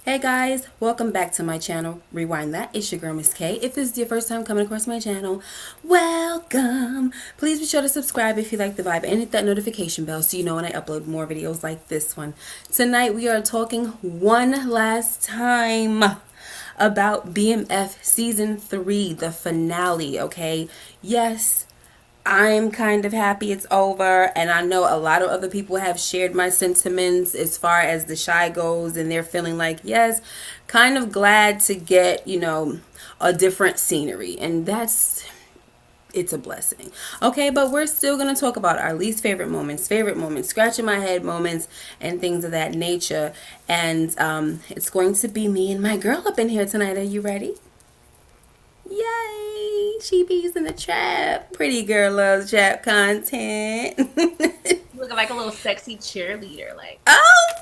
Hey guys, welcome back to my channel. Rewind that. It's your girl Miss K. If this is your first time coming across my channel, welcome. Please be sure to subscribe if you like the vibe and hit that notification bell so you know when I upload more videos like this one. Tonight we are talking one last time about BMF season 3, the finale, okay? Yes, I'm kind of happy it's over, and I know a lot of other people have shared my sentiments as far as the shy goes, and they're feeling like, yes, kind of glad to get, a different scenery, and it's a blessing. Okay, but we're still going to talk about our least favorite moments, scratching my head moments, and things of that nature, and it's going to be me and my girl up in here tonight. Are you ready? Yay! She bees in the trap. Pretty girl loves trap content. Looking like a little sexy cheerleader, like. Oh,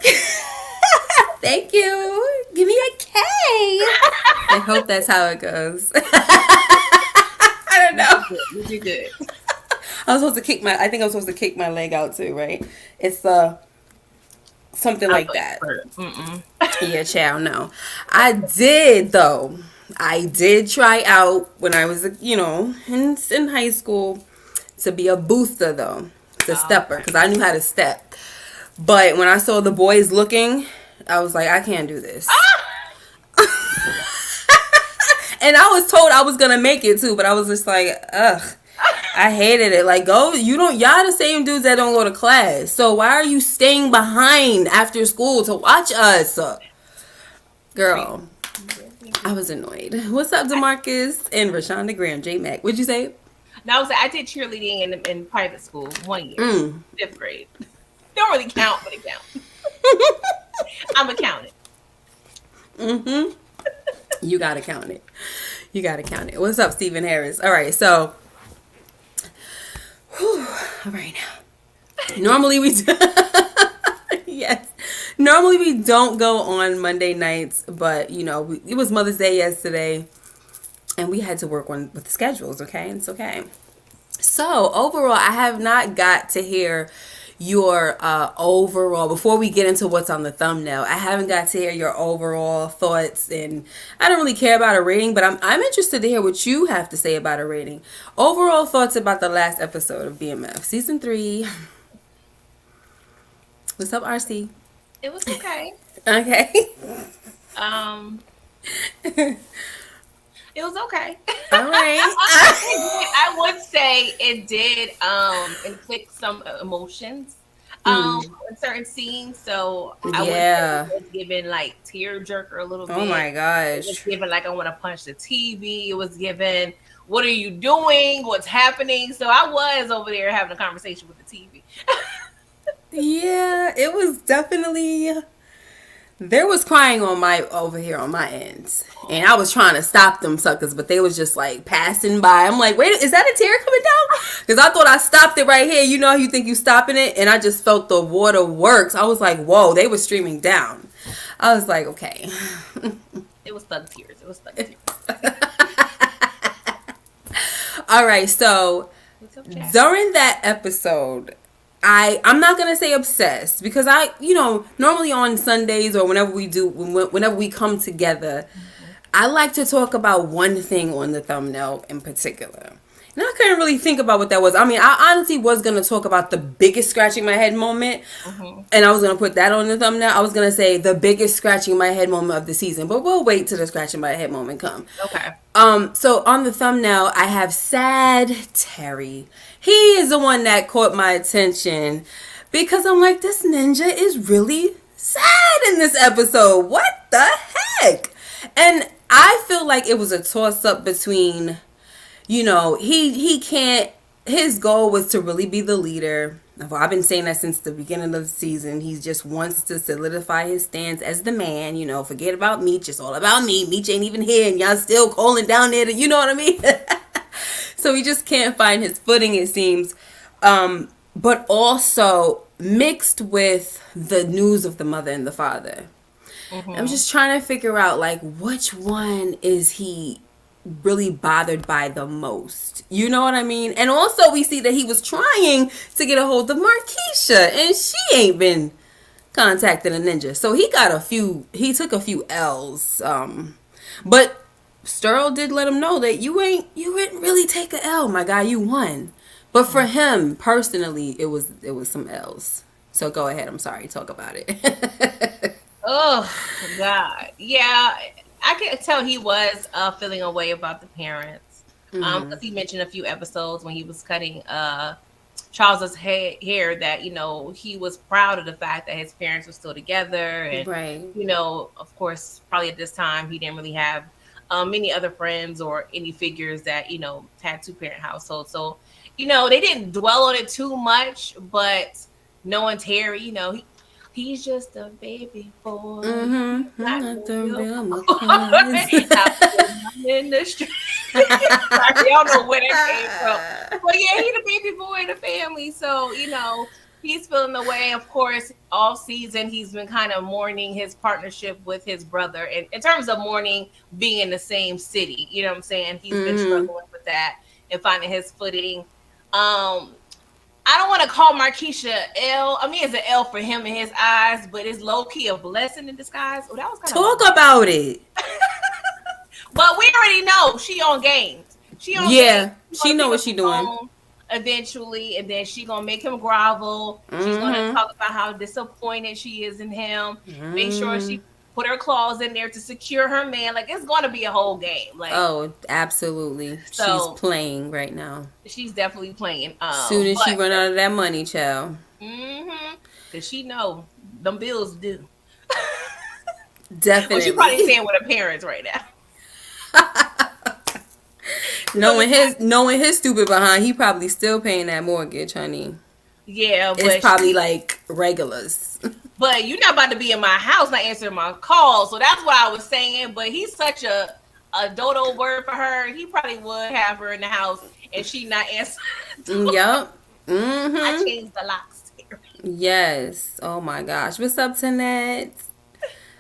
thank you. Give me a K. I hope that's how it goes. I don't know. You do good. I think I'm supposed to kick my leg out too, right? It's something like that. Yeah, child, no. I did though. I did try out when I was, in high school to be a booster though, to stepper, because I knew how to step. But when I saw the boys looking, I was like, I can't do this. And I was told I was gonna make it too, but I was just like, ugh. I hated it. Like, y'all the same dudes that don't go to class. So why are you staying behind after school to watch us? Girl, I was annoyed. What's up, DeMarcus and Rashonda Graham, J Mac? What'd you say? No, I did cheerleading in private school 1 year, 5th grade. Don't really count, but it counts. I'm accounted. You gotta count it. You gotta count it. What's up, Stephen Harris? All right, so. All right now. Normally we do. Yes. Normally we don't go on Monday nights, but it was Mother's Day yesterday, and we had to work with the schedules. Okay, it's okay. So overall, I have not got to hear your overall, before we get into what's on the thumbnail, I haven't got to hear your overall thoughts, and I don't really care about a rating, but I'm interested to hear what you have to say about a rating. Overall thoughts about the last episode of BMF season 3. What's up, RC? It was okay. Okay. It was okay. All right. I would say it did inflict some emotions in certain scenes. So I would say it was given like tear jerker a little bit. Oh my gosh. It was given like I want to punch the TV. It was given, what are you doing? What's happening? So I was over there having a conversation with the TV. Yeah, it was definitely. There was crying over here on my end, and I was trying to stop them suckers, but they was just like passing by. I'm like, wait, is that a tear coming down? Because I thought I stopped it right here. You know how you think you stopping it, and I just felt the waterworks. I was like, whoa, they were streaming down. I was like, okay. It was thug tears. It was thug tears. All right, so during that episode, I'm not gonna say obsessed, because I normally on Sundays or whenever we come together, I like to talk about one thing on the thumbnail in particular. And I couldn't really think about what that was. I mean, I honestly was gonna talk about the biggest scratching my head moment, and I was gonna put that on the thumbnail. I was gonna say the biggest scratching my head moment of the season, but we'll wait till the scratching my head moment come. Okay. So on the thumbnail, I have Sad Terry. He is the one that caught my attention, because I'm like, this ninja is really sad in this episode. What the heck? And I feel like it was a toss up between, he can't, his goal was to really be the leader. I've been saying that since the beginning of the season. He just wants to solidify his stance as the man. Forget about Meech. It's all about me. Meech ain't even here, and y'all still calling down there. You know what I mean? So he just can't find his footing, it seems. But also mixed with the news of the mother and the father. I'm just trying to figure out, like, which one is he really bothered by the most? You know what I mean? And also we see that he was trying to get a hold of Markeisha, and she ain't been contacted a ninja. So he took a few L's. But Sterl did let him know that you didn't really take a L, my guy. You won. But for him personally, it was some L's. So go ahead. I'm sorry. Talk about it. Oh God, yeah, I can tell he was feeling a way about the parents. Because he mentioned a few episodes when he was cutting Charles's hair that he was proud of the fact that his parents were still together, and Right. of course, probably at this time he didn't really have many other friends or any figures that had two-parent households. So they didn't dwell on it too much, but knowing Terry, he's just a baby boy. Mm-hmm. Not Not no the real real boy. McCoys. Out in the street. Sorry, I don't know where that came from. But yeah, he's the baby boy in the family. So, he's feeling the way. Of course, all season he's been kind of mourning his partnership with his brother. And in terms of mourning being in the same city, you know what I'm saying? He's been struggling with that and finding his footing. I don't want to call Markeisha L. I mean, it's an L for him in his eyes, but it's low key a blessing in disguise. Oh, that was kind of talk about it. But we already know she on games. She on games. She know what she doing. Eventually, and then she gonna make him grovel. She's gonna talk about how disappointed she is in him. Make sure she put her claws in there to secure her man. Like, it's gonna be a whole game. Like, oh, absolutely. So, she's playing right now. She's definitely playing. Soon as she run out of that money, child. Cause she know them bills due. Definitely. Well, she probably staying with her parents right now. knowing his stupid behind, he probably still paying that mortgage, honey. Yeah, but it's probably like regulars. But you're not about to be in my house not answering my calls. So that's what I was saying. But he's such a dodo word for her. He probably would have her in the house and she not answering. Yep. I changed the locks here. Yes. Oh my gosh. What's up, Tanette?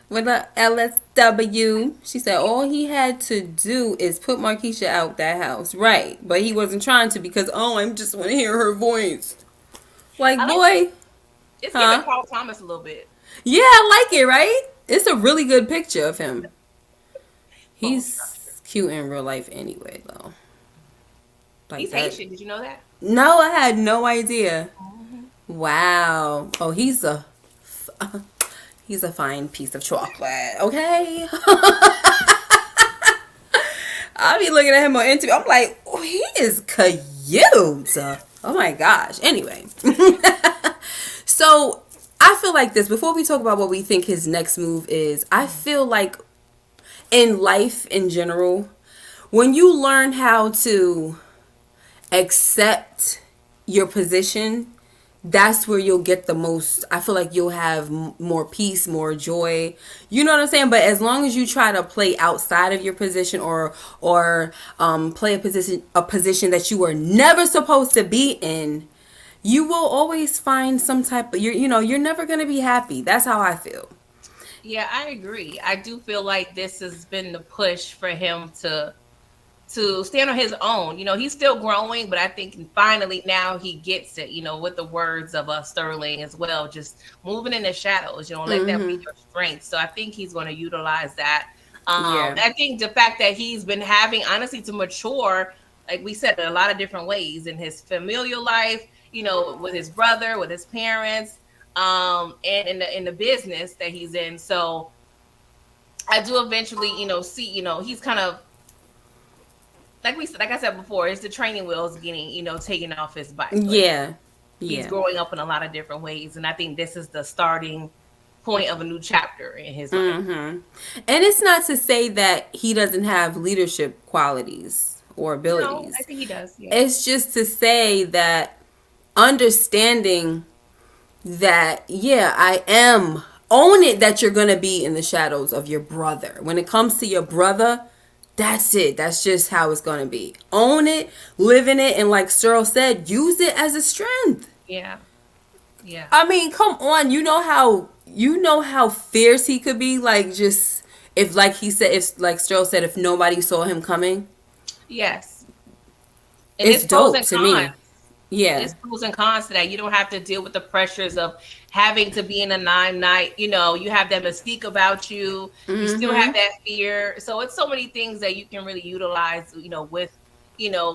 With a LSW. She said all he had to do is put Markeisha out that house. Right. But he wasn't trying to because, I just want to hear her voice. Like, boy. It's giving Carl Thomas a little bit. Yeah, I like it, right? It's a really good picture of him. He's cute in real life anyway, though. Like he's Haitian. Did you know that? No, I had no idea. Wow. Oh, he's a fine piece of chocolate. Okay. I'll be looking at him on interview. I'm like, oh, he is cute. Oh my gosh. Anyway. So I feel like this, before we talk about what we think his next move is, I feel like in life in general, when you learn how to accept your position, that's where you'll get the most. I feel like you'll have more peace, more joy. You know what I'm saying? But as long as you try to play outside of your position or play a position that you were never supposed to be in, you will always find some type of you're never going to be happy. That's how I feel. Yeah, I agree. I do feel like this has been the push for him to stand on his own. He's still growing, but I think finally now he gets it, with the words of Sterling as well, just moving in the shadows, let that be your strength. So I think he's going to utilize that. I think the fact that he's been having, honestly, to mature, like we said, in a lot of different ways in his familial life, with his brother, with his parents, and in the business that he's in. So I do eventually, see, he's kind of, like I said before, it's the training wheels getting, taken off his bike. Like, he's growing up in a lot of different ways, and I think this is the starting point of a new chapter in his life. And it's not to say that he doesn't have leadership qualities or abilities. No, I think he does. Yeah. It's just to say that understanding that, I am, own it that you're going to be in the shadows of your brother. When it comes to your brother, that's it. That's just how it's going to be. Own it, live in it, and like Sterl said, use it as a strength. Yeah. Yeah. I mean, come on. You know how fierce he could be, like, just if, like he said, if like Sterl said, if nobody saw him coming. Yes. And it's dope to me. Yeah. It's pros and cons to that. You don't have to deal with the pressures of having to be in a nine night. You have that mystique about you. You still have Mm-hmm. that fear. So it's so many things that you can really utilize. With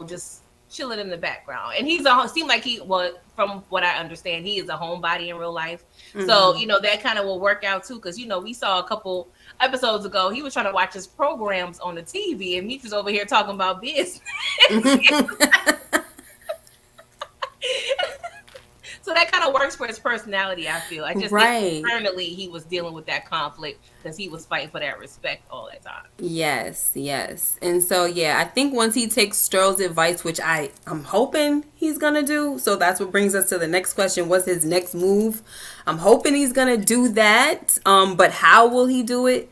just chilling in the background. And seemed like from what I understand, he is a homebody in real life. So Mm-hmm. that kind of will work out too, because we saw a couple episodes ago he was trying to watch his programs on the TV, and Meech was over here talking about business. So that kind of works for his personality, I feel. I just think Right. internally he was dealing with that conflict because he was fighting for that respect all that time. Yes, yes. And so yeah, I think once he takes Sterl's advice, which I'm hoping he's gonna do, so that's what brings us to the next question. What's his next move? I'm hoping he's gonna do that. But how will he do it?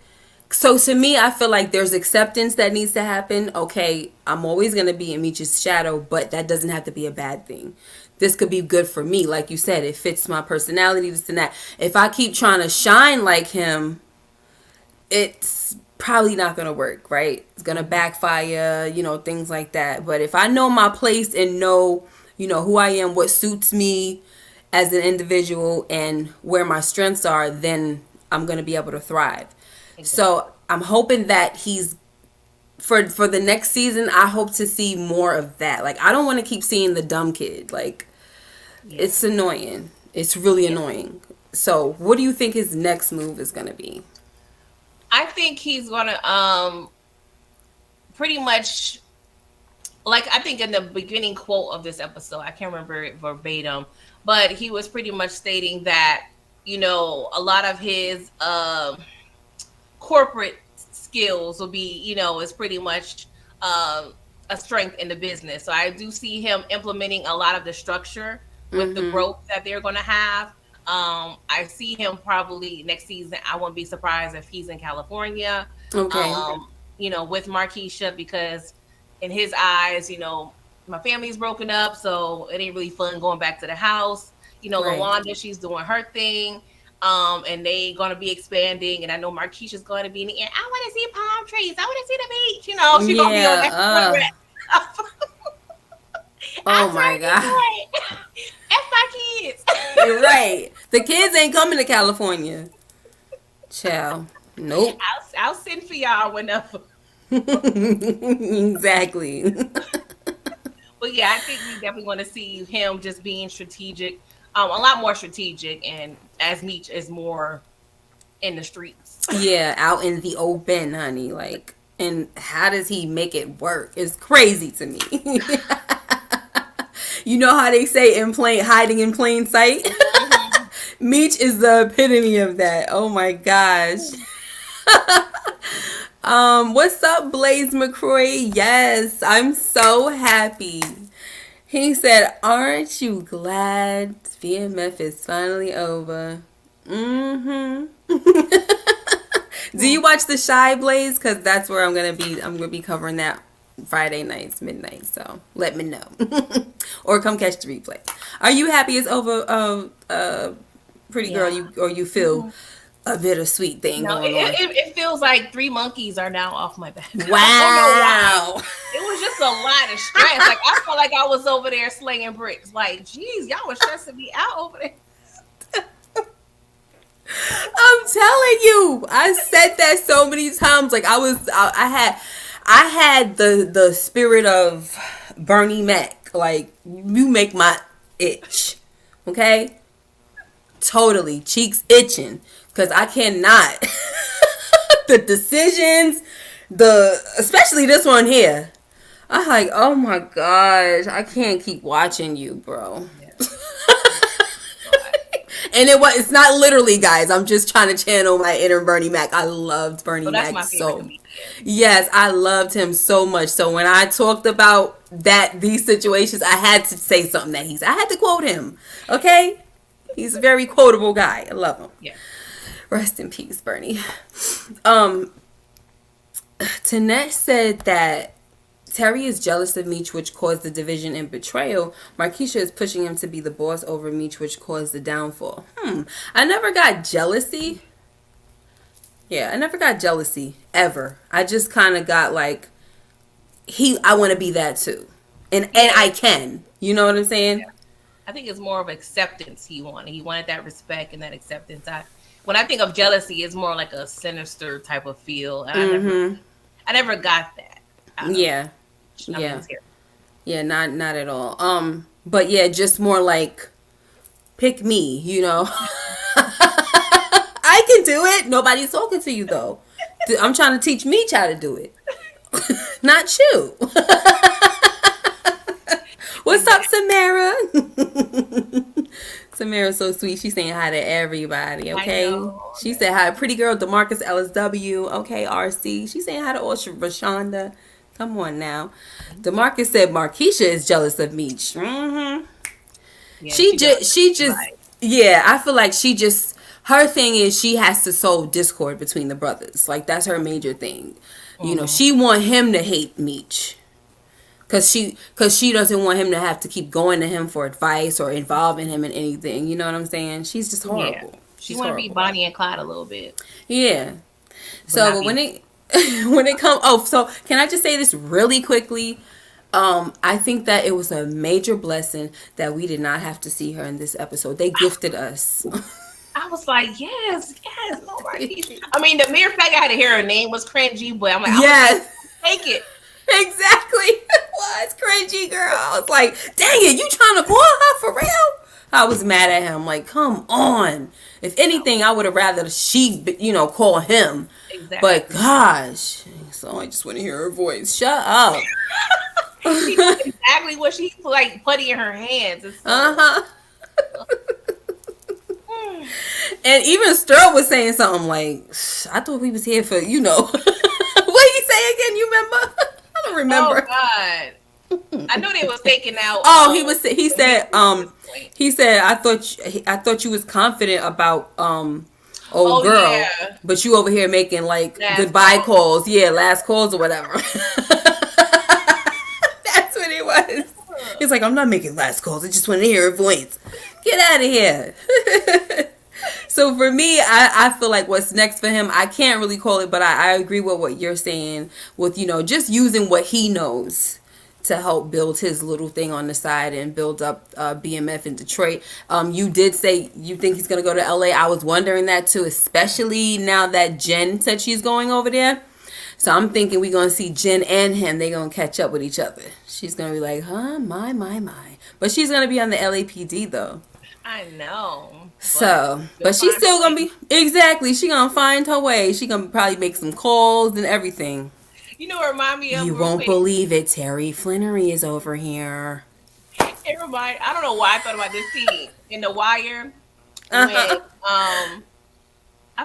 So to me, I feel like there's acceptance that needs to happen. Okay, I'm always gonna be in Meech's shadow, but that doesn't have to be a bad thing. This could be good for me. Like you said, it fits my personality, this and that. If I keep trying to shine like him, it's probably not going to work, right? It's going to backfire, things like that. But if I know my place and know, who I am, what suits me as an individual and where my strengths are, then I'm going to be able to thrive. Exactly. So I'm hoping that he's for the next season, I hope to see more of that. Like, I don't want to keep seeing the dumb kid. Like, Yeah. it's annoying. It's really Yeah. annoying. So what do you think his next move is going to be? I think he's gonna pretty much, like, I think in the beginning quote of this episode, I can't remember it verbatim, but he was pretty much stating that, a lot of his corporate skills will be, is pretty much a strength in the business. So I do see him implementing a lot of the structure with the Mm-hmm. growth that they're going to have. I see him probably next season. I wouldn't be surprised if he's in California, Okay. with Markeisha, because in his eyes, my family's broken up, so it ain't really fun going back to the house. Right. Lawanda, she's doing her thing. And they gonna be expanding, and I know Markeisha's gonna be in the end. I want to see palm trees. I want to see the beach. She's gonna be on Yeah. that foot. Oh I'm my trying to God. enjoy it. F my kids. You're right. The kids ain't coming to California. Ciao. Nope. I'll send for y'all whenever. Exactly. But yeah, I think we definitely want to see him just being strategic, a lot more strategic, and as Meech is more in the streets. Yeah, out in the open, honey. Like, and how does he make it work? It's crazy to me. You know how they say hiding in plain sight? Mhm. Meech is the epitome of that. Oh my gosh. What's up, Blaze McCroy? Yes, I'm so happy. He said, "Aren't you glad BMF is finally over?" Mm-hmm. Do you watch the Shy Blaze? Because that's where I'm gonna be. I'm gonna be covering that Friday nights, midnight. So let me know, or come catch the replay. Are you happy it's over, pretty girl? Yeah. You feel a bittersweet thing No, going on? it feels like three monkeys are now off my back. I don't know why. Wow. It was just a lot of stress. Like, I felt like I was over there slinging bricks. Like, geez, y'all was stressing me out over there. I'm telling you, I said that so many times. Like I had the spirit of Bernie Mac. Like, you make my itch, okay? Totally, cheeks itching because I cannot. The decisions, especially this one here. I'm like, oh my gosh, I can't keep watching you, bro. Yeah. God. And it's not literally, guys. I'm just trying to channel my inner Bernie Mac. I loved Bernie So that's Mac my favorite so. comedian. Yes, I loved him so much. So when I talked about these situations, I had to say something I had to quote him. Okay? He's a very quotable guy. I love him. Yeah. Rest in peace, Bernie. Um, Tanette said that Terry is jealous of Meech, which caused the division and betrayal. Markeisha is pushing him to be the boss over Meech, which caused the downfall. I never got jealousy. Yeah, I never got jealousy ever. I just kind of got like I want to be that too. and Yeah. I can. You know what I'm saying? I think it's more of acceptance he wanted. He wanted that respect and that acceptance. When I think of jealousy, it's more like a sinister type of feel, and I never got that out of. Yeah. I mean, Yeah. it's here. Yeah, not at all. But yeah, just more like pick me, you know. I can do it. Nobody's talking to you though. I'm trying to teach Meech how to do it. Not you. What's up, Exactly. Samara? Samara's so sweet. She's saying hi to everybody, I okay? know. She said hi. Pretty girl, DeMarcus LSW. Okay, RC. She's saying hi to Rashonda. Come on now. DeMarcus said Markeisha is jealous of Meech. Yeah, she does. She just, Right. yeah, I feel like she just, her thing is she has to sow discord between the brothers. Like, that's her major thing. You know, she want him to hate Meech. Cause she doesn't want him to have to keep going to him for advice or involving him in anything. You know what I'm saying? She's just Yeah. horrible. She She's want to be horrible. Bonnie and Clyde a little bit, Yeah. but So, not but when be. it when it comes, so can I just say this really quickly? I think that it was a major blessing that we did not have to see her in this episode. They gifted us. I was like, yes, yes, no Marquise. I mean, the mere fact I had to hear her name was cringy, but I'm like, I'm gonna Yes. take it. Exactly. It was cringy, girl. I was like, dang it, you trying to call her for real? I was mad at him. Like, come on. If anything, I would have rather she, call him. Exactly. But gosh, so I just want to hear her voice. Shut up. She knows exactly what she's like putting in her hands. It's so, Uh-huh. And even Stir was saying something like, I thought we was here for, what did he say again? You remember? I don't remember. oh God. I know they was taking out. Oh, he said I thought you was confident about old Oh girl, yeah. but you over here making like Last goodbye call. calls. Yeah, last calls or whatever. That's what it was. He's like, I'm not making last calls. I just want to hear her voice. Get out of here. So for me, I feel like what's next for him, I can't really call it, but I agree with what you're saying with, just using what he knows to help build his little thing on the side and build up BMF in Detroit. You did say you think he's going to go to LA. I was wondering that too, especially now that Jen said she's going over there. So I'm thinking we're going to see Jen and him. They're going to catch up with each other. She's going to be like, huh, my. But she's going to be on the LAPD though. I know. So, but she's still gonna be, exactly. She gonna find her way. She gonna probably make some calls and everything. You know what remind me of? You real won't quick? believe it. Terry Flannery is over here. It remind. I don't know why I thought about this scene in The Wire when I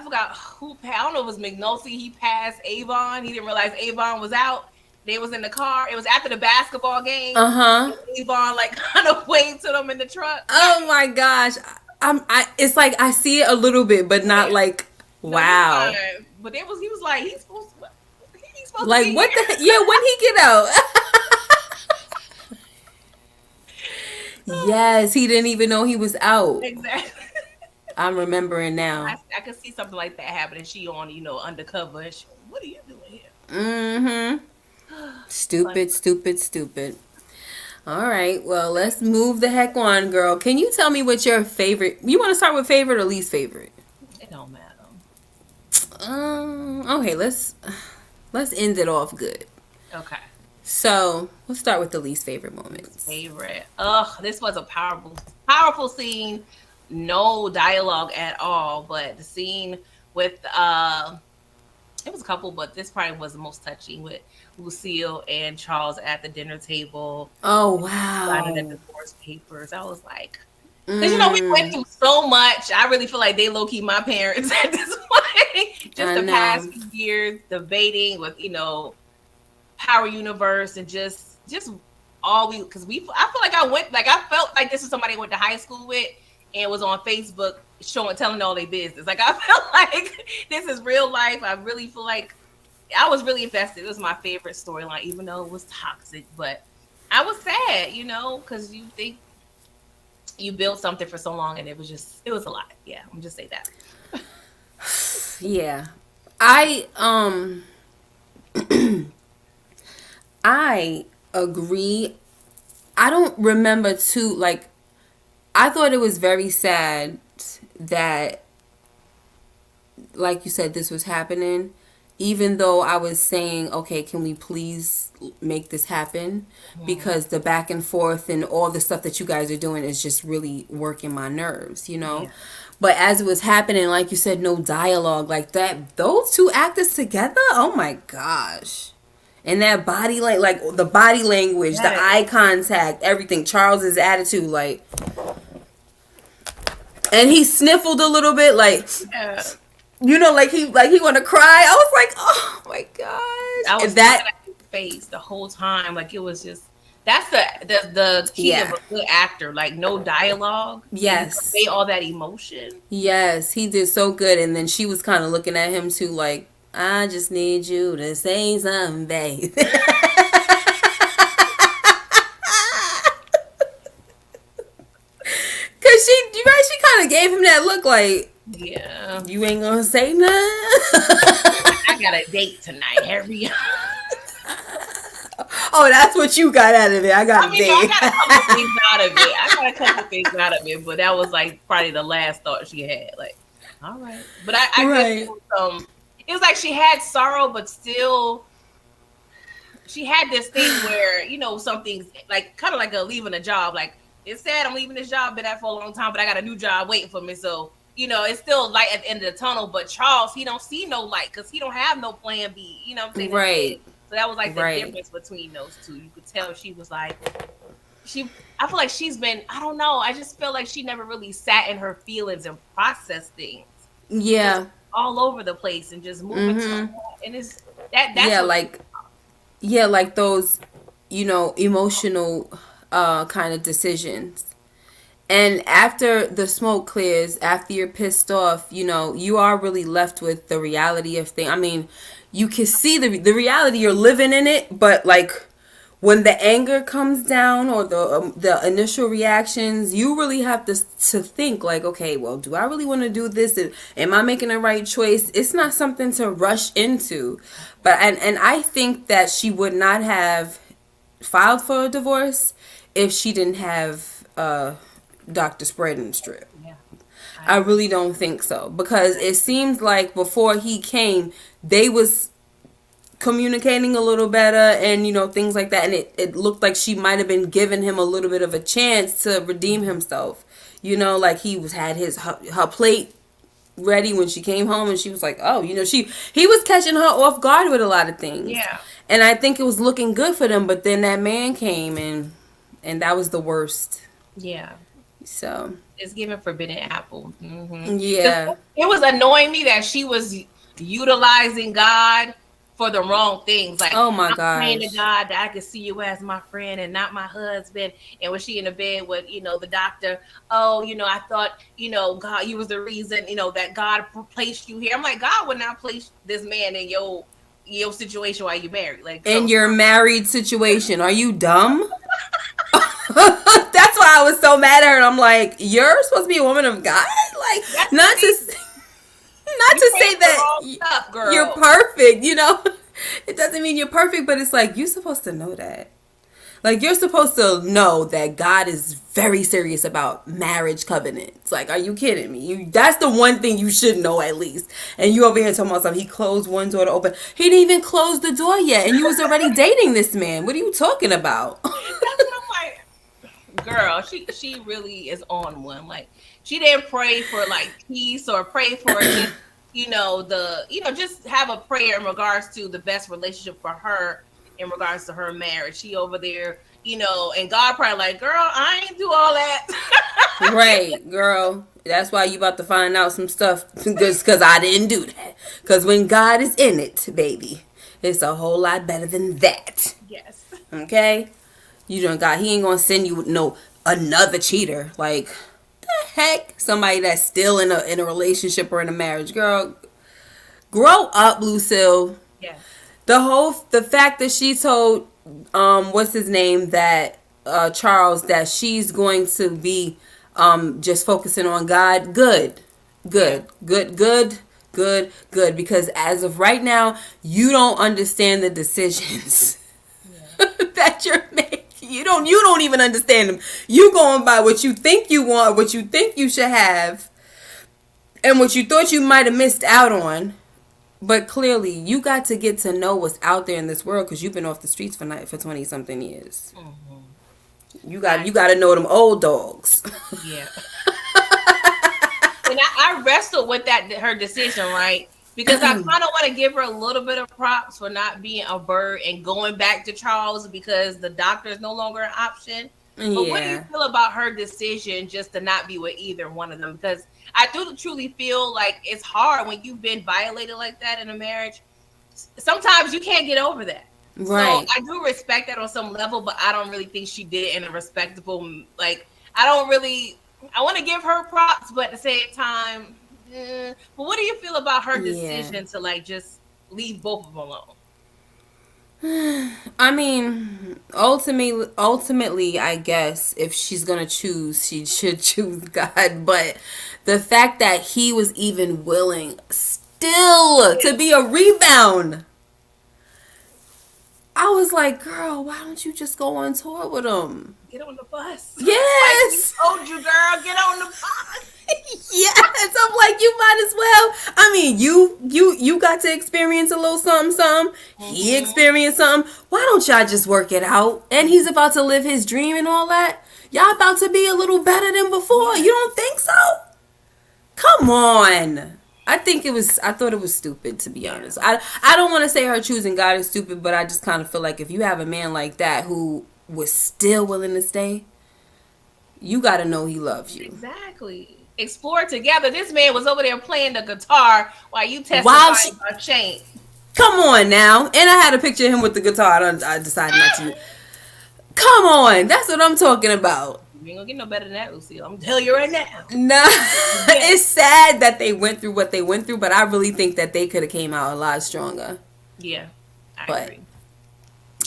forgot who. I don't know if it was McNulty. He passed Avon. He didn't realize Avon was out. They was in the car. It was after the basketball game. Avon like kind of waved to them in the truck. Oh my gosh. It's like I see it a little bit, but not like, wow. No, but he was like, he's supposed to Like, be what here. the, yeah, when he get out? Yes, he didn't even know he was out. Exactly. I'm remembering now. I could see something like that happening. She on, undercover. And she, what are you doing here? Mm-hmm. Stupid. All right. Well, let's move the heck on, girl. Can you tell me what your favorite? You want to start with favorite or least favorite? It don't matter. Okay. Let's end it off good. Okay. So let's start with the least favorite moments. Favorite. Ugh, this was a powerful scene. No dialogue at all, but the scene with it was a couple, but this probably was the most touching with Lucille and Charles at the dinner table. Oh wow! Signing the divorce papers. I was like, because we went through so much. I really feel like they low key my parents at this point. Just the past few years debating with Power Universe and just all because I feel like I felt like this is somebody I went to high school with and was on Facebook telling all their business. Like I felt like this is real life. I really feel like I was really invested. It was my favorite storyline, even though it was toxic. But I was sad, because you think you built something for so long and it was a lot. Yeah, I'm just say that. Yeah. I agree I don't remember too, like, I thought it was very sad that, like you said, this was happening. Even though I was saying, okay, can we please make this happen? Because the back and forth and all the stuff that you guys are doing is just really working my nerves, you know? Yeah. But as it was happening, like you said, no dialogue like that. Those two actors together, oh my gosh. And that body, like the body language, the eye contact, everything. Charles's attitude, like, and he sniffled a little bit, like, you know, like he want to cry. I was like, oh my gosh. I was that at his face the whole time, like it was just. That's the key of a good actor, like no dialogue. Yes, convey all that emotion. Yes, he did so good, and then she was kind of looking at him too, like, I just need you to say something, babe. Cause she kind of gave him that look, like, yeah, you ain't gonna say nothing. I got a date tonight. Hurry up. Oh, that's what you got out of it. I got a date. I got a couple things out of it. But that was like probably the last thought she had. Like, all right, but I right. It was like she had sorrow, but still, she had this thing where, you know, something's like kind of like leaving a job. Like, it's sad I'm leaving this job, been at for a long time, but I got a new job waiting for me. So, you know, it's still light at the end of the tunnel. But Charles, he don't see no light because he don't have no plan B. You know what I'm saying? Right. So that was like the difference between those two. You could tell she was like, I feel like she's been, I don't know. I just feel like she never really sat in her feelings and processed things. Yeah. All over the place and just moving to, and it's that's like those, you know, emotional kind of decisions. And after the smoke clears, after you're pissed off, you know, you are really left with the reality of things. I mean, you can see the reality, you're living in it, but like when the anger comes down or the initial reactions, you really have to think like, okay, well, do I really want to do this? Am I making the right choice? It's not something to rush into. But and I think that she would not have filed for a divorce if she didn't have Dr. Spread and Strip. Yeah. I really don't think so, because it seems like before he came, they was communicating a little better and, you know, things like that, and it looked like she might have been giving him a little bit of a chance to redeem himself, you know, like he had her plate ready when she came home, and she was like, oh, you know, he was catching her off guard with a lot of things. Yeah. And I think it was looking good for them, but then that man came and that was the worst. Yeah. So it's giving forbidden apple. Yeah. It was annoying me that she was utilizing God for the wrong things. Like, oh my God, praying to God that I could see you as my friend and not my husband. And when she in the bed with, you know, the doctor, oh, you know, I thought, you know, God, you was the reason, you know, that God placed you here. I'm like, God would not place this man in your situation while you married. Like, in your married situation. Are you dumb? That's why I was so mad at her. And I'm like, you're supposed to be a woman of God? Like, that's not to say that stuff, girl. You're perfect, you know? It doesn't mean you're perfect, but it's like, you're supposed to know that. Like, you're supposed to know that God is very serious about marriage covenants. Like, are you kidding me? That's the one thing you should know at least. And you over here talking about something. He closed one door to open. He didn't even close the door yet. And you was already dating this man. What are you talking about? That's what I'm like, girl, she really is on one. Like, she didn't pray for, like, peace or pray for, you know, just have a prayer in regards to the best relationship for her. In regards to her marriage, she over there, you know, and God probably like, girl, I ain't do all that. Right, girl. That's why you about to find out some stuff, just because I didn't do that. Because when God is in it, baby, it's a whole lot better than that. Yes. Okay? You don't got, he ain't gonna send you another cheater. Like, the heck? Somebody that's still in a relationship or in a marriage. Girl, grow up, Lucille. Yeah. The fact that she told what's his name, that Charles, that she's going to be just focusing on God, good, because as of right now, you don't understand the decisions that you're making. You don't even understand them. You going by what you think you want, what you think you should have, and what you thought you might have missed out on. But clearly, you got to get to know what's out there in this world because you've been off the streets for 20 something years. Mm-hmm. You got to know them old dogs. Yeah. And I wrestled with her decision, right? Because I kind of want to give her a little bit of props for not being a bird and going back to Charles because the doctor is no longer an option. But what do you feel about her decision just to not be with either one of them? Because I do truly feel like it's hard when you've been violated like that in a marriage. Sometimes you can't get over that. Right. So I do respect that on some level, but I don't really think she did in a respectable, like, I want to give her props, but at the same time, but what do you feel about her decision to like just leave both of them alone? I mean, ultimately, I guess if she's gonna choose, she should choose God. But the fact that he was even willing still to be a rebound, I was like, girl, why don't you just go on tour with him? Get on the bus. Yes. Like told you, girl, get on the bus. Yes, I'm like, you might as well. I mean, you got to experience a little something. Mm-hmm. He experienced something. Why don't y'all just work it out? And he's about to live his dream and all that. Y'all about to be a little better than before. You don't think so? Come on. I thought it was stupid, to be honest. I don't want to say her choosing God is stupid, but I just kind of feel like if you have a man like that who was still willing to stay, you got to know he loves you. Exactly. Explore together. This man was over there playing the guitar while you testifying a chain. Come on now. And I had a picture of him with the guitar. I decided not to. Come on. That's what I'm talking about. You ain't gonna get no better than that, Lucille. I'm gonna tell you right now. Nah. It's sad that they went through what they went through, but I really think that they could have came out a lot stronger. Yeah. I agree.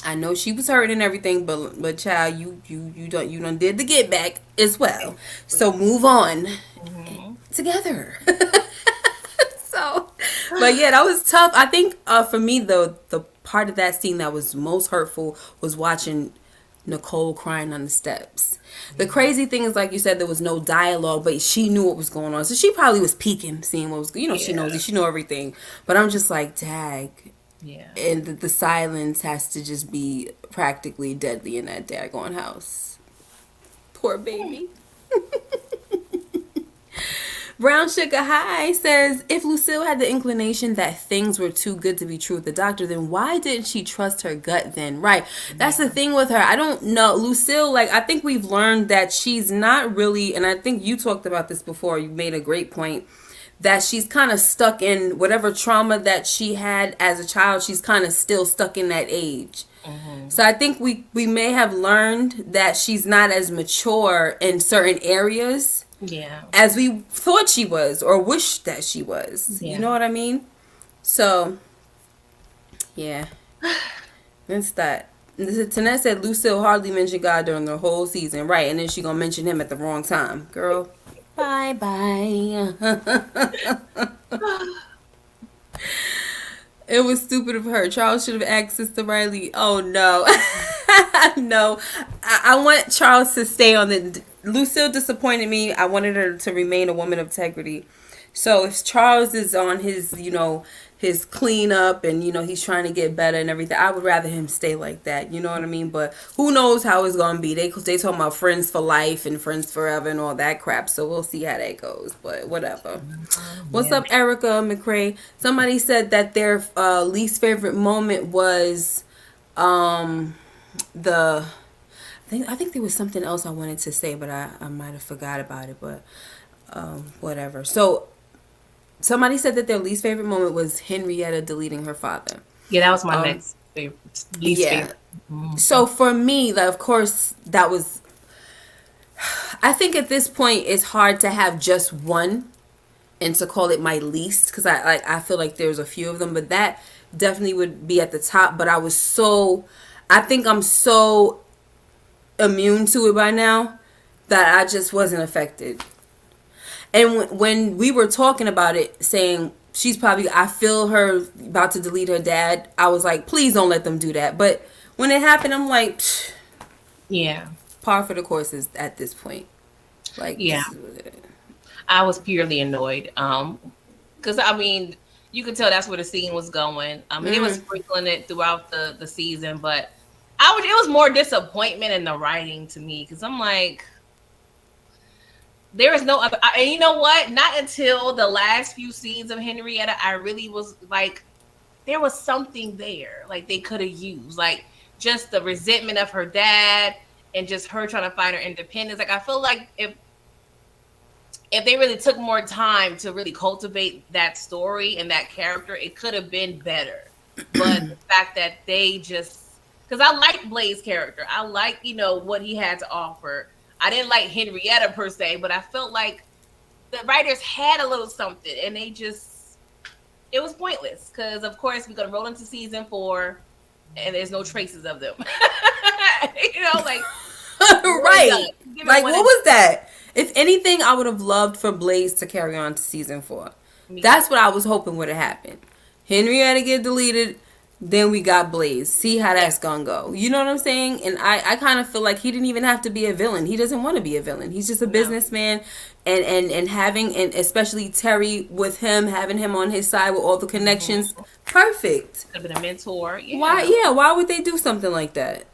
I know she was hurt and everything, but child, you done did the get back as well. So move on together. So, but yeah, that was tough. I think for me the part of that scene that was most hurtful was watching Nicole crying on the steps. The crazy thing is, like you said, there was no dialogue, but she knew what was going on, so she probably was peeking, seeing what was. She knows, she know everything. But I'm just like, dag. Yeah. And the silence has to just be practically deadly in that daggone house. Poor baby. Brown Sugar High says, if Lucille had the inclination that things were too good to be true with the doctor, then why didn't she trust her gut then? Right. That's the thing with her. I don't know. Lucille, like, I think we've learned that she's not really, and I think you talked about this before, you made a great point, that she's kind of stuck in whatever trauma that she had as a child. She's kind of still stuck in that age. Mm-hmm. So I think we may have learned that she's not as mature in certain areas as we thought she was or wished that she was. Yeah. You know what I mean? So, yeah. That's that. Tanette said Lucille hardly mentioned God during the whole season. Right, and then she gonna mention him at the wrong time. Girl. Bye. It was stupid of her. Charles should have asked Sister Riley. Oh, no. No. I want Charles to stay on the... Lucille disappointed me. I wanted her to remain a woman of integrity. So if Charles is on his, his cleanup and, he's trying to get better and everything, I would rather him stay like that. You know what I mean? But who knows how it's going to be. They talking about friends for life and friends forever and all that crap. So we'll see how that goes. But whatever. What's up, Erica McCrae? Somebody said that their least favorite moment was I think there was something else I wanted to say, but I might have forgot about it. But whatever. So somebody said that their least favorite moment was Henrietta deleting her father. Yeah, that was my next favorite. Least favorite. Mm-hmm. So for me, like, of course, that was... I think at this point, it's hard to have just one and to call it my least, because I feel like there's a few of them, but that definitely would be at the top. But I think I'm so immune to it by now that I just wasn't affected. And when we were talking about it, saying I feel her about to delete her dad, I was like, please don't let them do that. But when it happened, I'm like, Yeah. Par for the courses at this point. Like, Yeah. I was purely annoyed. Because I mean, you could tell that's where the scene was going. I mean, they was sprinkling it throughout the season, but it was more disappointment in the writing to me because I'm like, there is no other. And you know what? Not until the last few scenes of Henrietta, I really was like, there was something there, like they could have used, like just the resentment of her dad and just her trying to find her independence. Like I feel like if they really took more time to really cultivate that story and that character, it could have been better. But the fact that they just, because I like Blaze's character, I like, what he had to offer. I didn't like Henrietta per se, but I felt like the writers had a little something and they just, it was pointless because of course we're gonna roll into season 4 and there's no traces of them. Like right. Like what was that? If anything, I would have loved for Blaze to carry on to season 4. That's what I was hoping would have happened. Henrietta get deleted, then we got Blaze. See how that's gonna go. You know what I'm saying? And I kind of feel like he didn't even have to be a villain. He doesn't want to be a villain. He's just a businessman, and having, and especially Terry with him, having him on his side with all the connections, perfect. Could have been a mentor. Yeah. Why? Yeah. Why would they do something like that?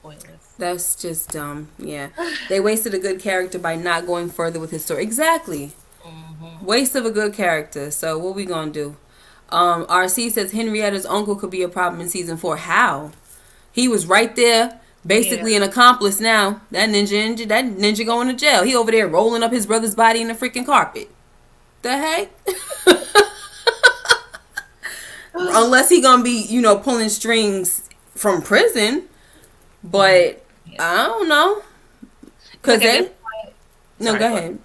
Pointless. That's just dumb. Yeah. They wasted a good character by not going further with his story. Exactly. Waste of a good character. So what we gonna do? RC says Henrietta's uncle could be a problem in season 4. How? He was right there, basically an accomplice now. That ninja going to jail. He over there rolling up his brother's body in the freaking carpet. The heck? Unless he gonna be, pulling strings from prison. But I don't know. Cause then, no, go ahead.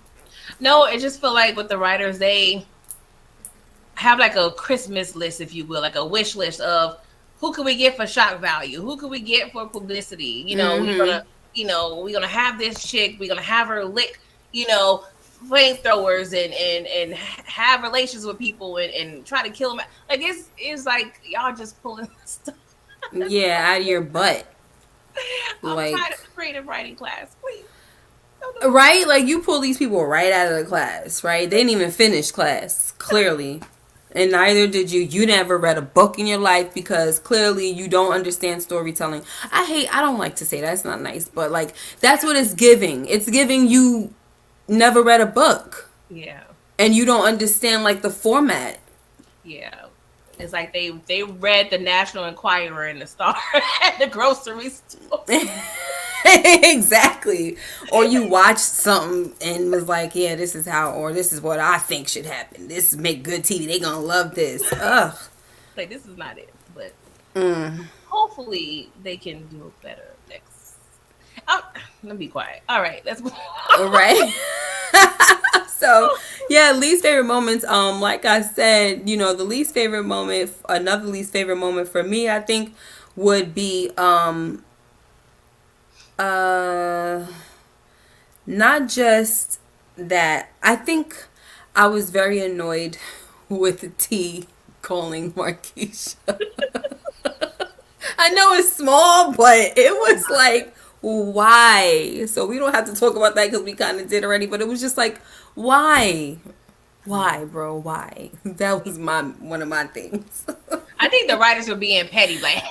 No, it just feel like with the writers, they have like a Christmas list, if you will, like a wish list of who can we get for shock value, who can we get for publicity. We're gonna have this chick, we're gonna have her lick, flamethrowers and have relations with people and try to kill them. Like it's like y'all just pulling stuff. Yeah, out of your butt. I'm tired of the creative writing class, please. Right? Like, you pull these people right out of the class, right? They didn't even finish class, clearly. And neither did you. You never read a book in your life because clearly you don't understand storytelling. I don't like to say that's not nice, but, like, that's what it's giving. It's giving you never read a book. Yeah. And you don't understand, like, the format. Yeah. It's like they read the National Enquirer in the Star at the grocery store. Exactly. Or you watched something and was like, yeah, this is how, or this is what I think should happen. This make good TV. They gonna love this. Ugh. Like, this is not it. But hopefully they can do better next. Let me be quiet. All right, let's move on. All right. So, yeah, least favorite moments. Like I said, the least favorite moment, another least favorite moment for me, I think, would be not just that. I think I was very annoyed with T calling Marquisha. I know it's small, but it was like, why? So we don't have to talk about that because we kind of did already, but it was just like, why, bro? Why? That was one of my things. I think the writers were being petty, like,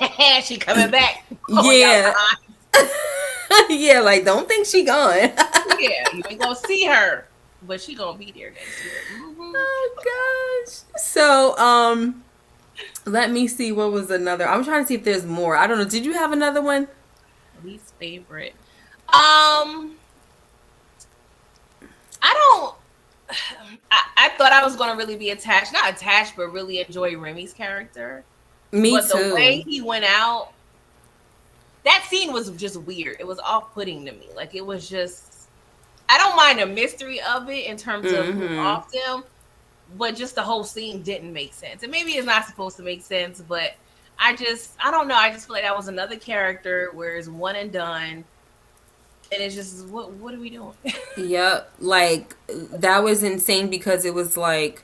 she coming back. Yeah. Yeah, like, don't think she gone. Yeah, you ain't gonna see her, but she gonna be there next year. Mm-hmm. Oh gosh. So let me see, what was another. I'm trying to see if there's more. I don't know. Did you have another one? Least favorite. I thought I was gonna really be attached, not attached, but really enjoy Remy's character. Me but too. The way he went out, that scene was just weird. It was off-putting to me. Like, it was just, I don't mind the mystery of it in terms of who off them, but just the whole scene didn't make sense. And maybe it's not supposed to make sense, but I don't know. I just feel like that was another character where it's one and done. And it's just, what are we doing? Yep. Like, that was insane because it was like,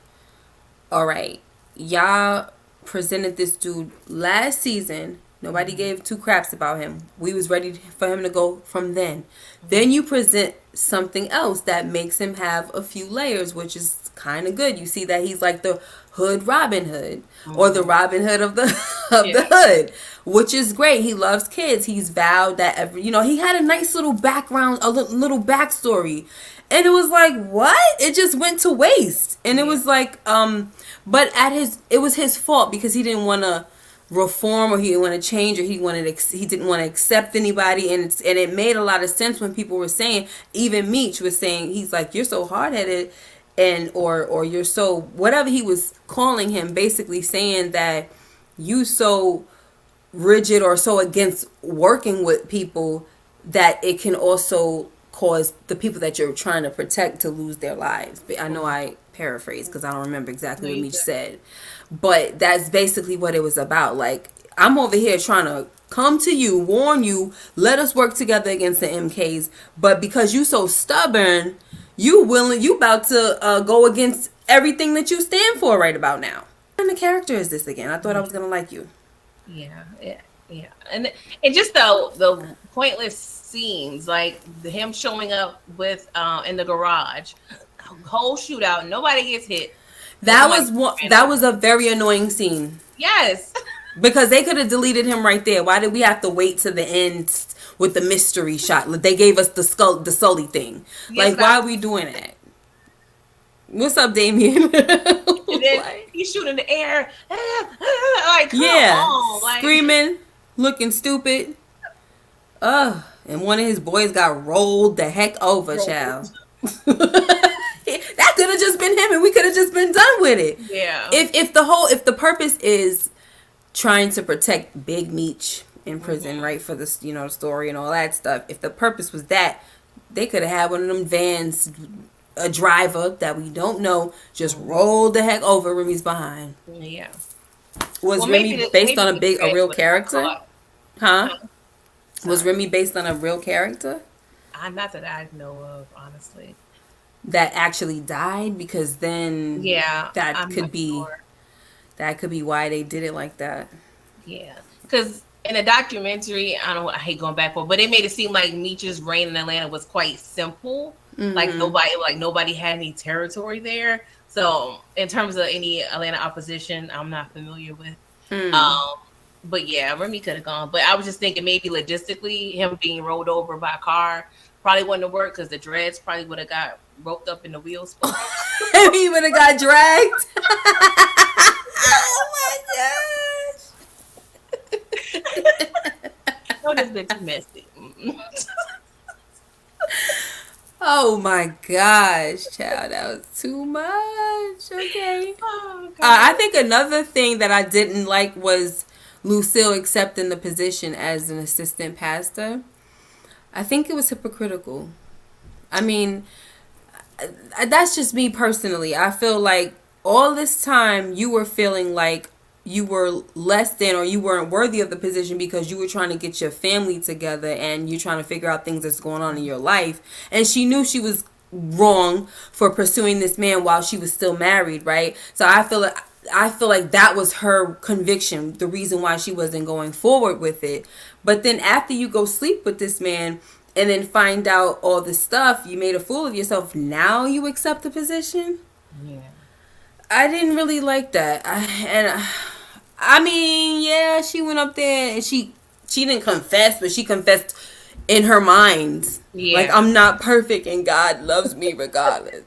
all right, y'all presented this dude last season Nobody gave two craps about him. We was ready for him to go from then. Then you present something else that makes him have a few layers, which is kind of good. You see that he's like the hood Robin Hood, or the Robin Hood of the the hood, which is great. He loves kids. He's vowed that he had a nice little background, a little backstory, and it was like, what? It just went to waste, and it was like, but it was his fault because he didn't want to reform, or he didn't want to change, or he didn't want to accept anybody, and it made a lot of sense when people were saying, even Meech was saying, he's like, you're so hard-headed, and or you're so whatever he was calling him, basically saying that you so rigid or so against working with people that it can also cause the people that you're trying to protect to lose their lives. I know I paraphrase because I don't remember exactly what Meech said, but that's basically what it was about. Like, I'm over here trying to come to you, warn you, let us work together against the MKs, but because you so stubborn, you about to go against everything that you stand for right about now. What kind of character is this again? I thought I was gonna like you. Yeah, and just the pointless scenes, like him showing up with in the garage, whole shootout, nobody gets hit. That was a very annoying scene. Yes, because they could have deleted him right there. Why did we have to wait to the end with the mystery shot? They gave us the Sully thing. Yes, like, why are we doing that? What's up, Damien? And then he shoot in the air. Like, come on. Like, screaming, looking stupid. And one of his boys got rolled the heck over, child. That could have just been him, and we could have just been done with it. Yeah. If the purpose is trying to protect Big Meech in prison, right, for this, the story and all that stuff. If the purpose was that, they could have had one of them vans, a driver that we don't know, just rolled the heck over Remy's behind. Yeah. Was Remy based on a real character? Huh? Was Remy based on a real character? Not that I know of, honestly. That actually died, because then that could be why they did it like that. Yeah, because in a documentary, I hate going back, but it made it seem like Meech's reign in Atlanta was quite simple. Mm-hmm. Nobody had any territory there. So in terms of any Atlanta opposition, I'm not familiar with. But yeah, Remy could have gone. But I was just thinking maybe logistically, him being rolled over by a car probably wouldn't have worked, because the dreads probably would have got roped up in the wheels. He would have got dragged. Oh my gosh. Oh, this bitch messy. Oh my gosh, child, that was too much. Okay. Oh, I think another thing that I didn't like was Lucille accepting the position as an assistant pastor. I think it was hypocritical. I mean, that's just me personally. I feel like all this time you were feeling like you were less than, or you weren't worthy of the position, because you were trying to get your family together and you're trying to figure out things that's going on in your life. And she knew she was wrong for pursuing this man while she was still married, right? So I feel like that was her conviction, the reason why she wasn't going forward with it. But then after you go sleep with this man and then find out all this stuff, you made a fool of yourself, now you accept the position? Yeah. I didn't really like that. I mean, yeah, she went up there and she didn't confess, but she confessed in her mind. Yeah. Like, I'm not perfect and God loves me regardless.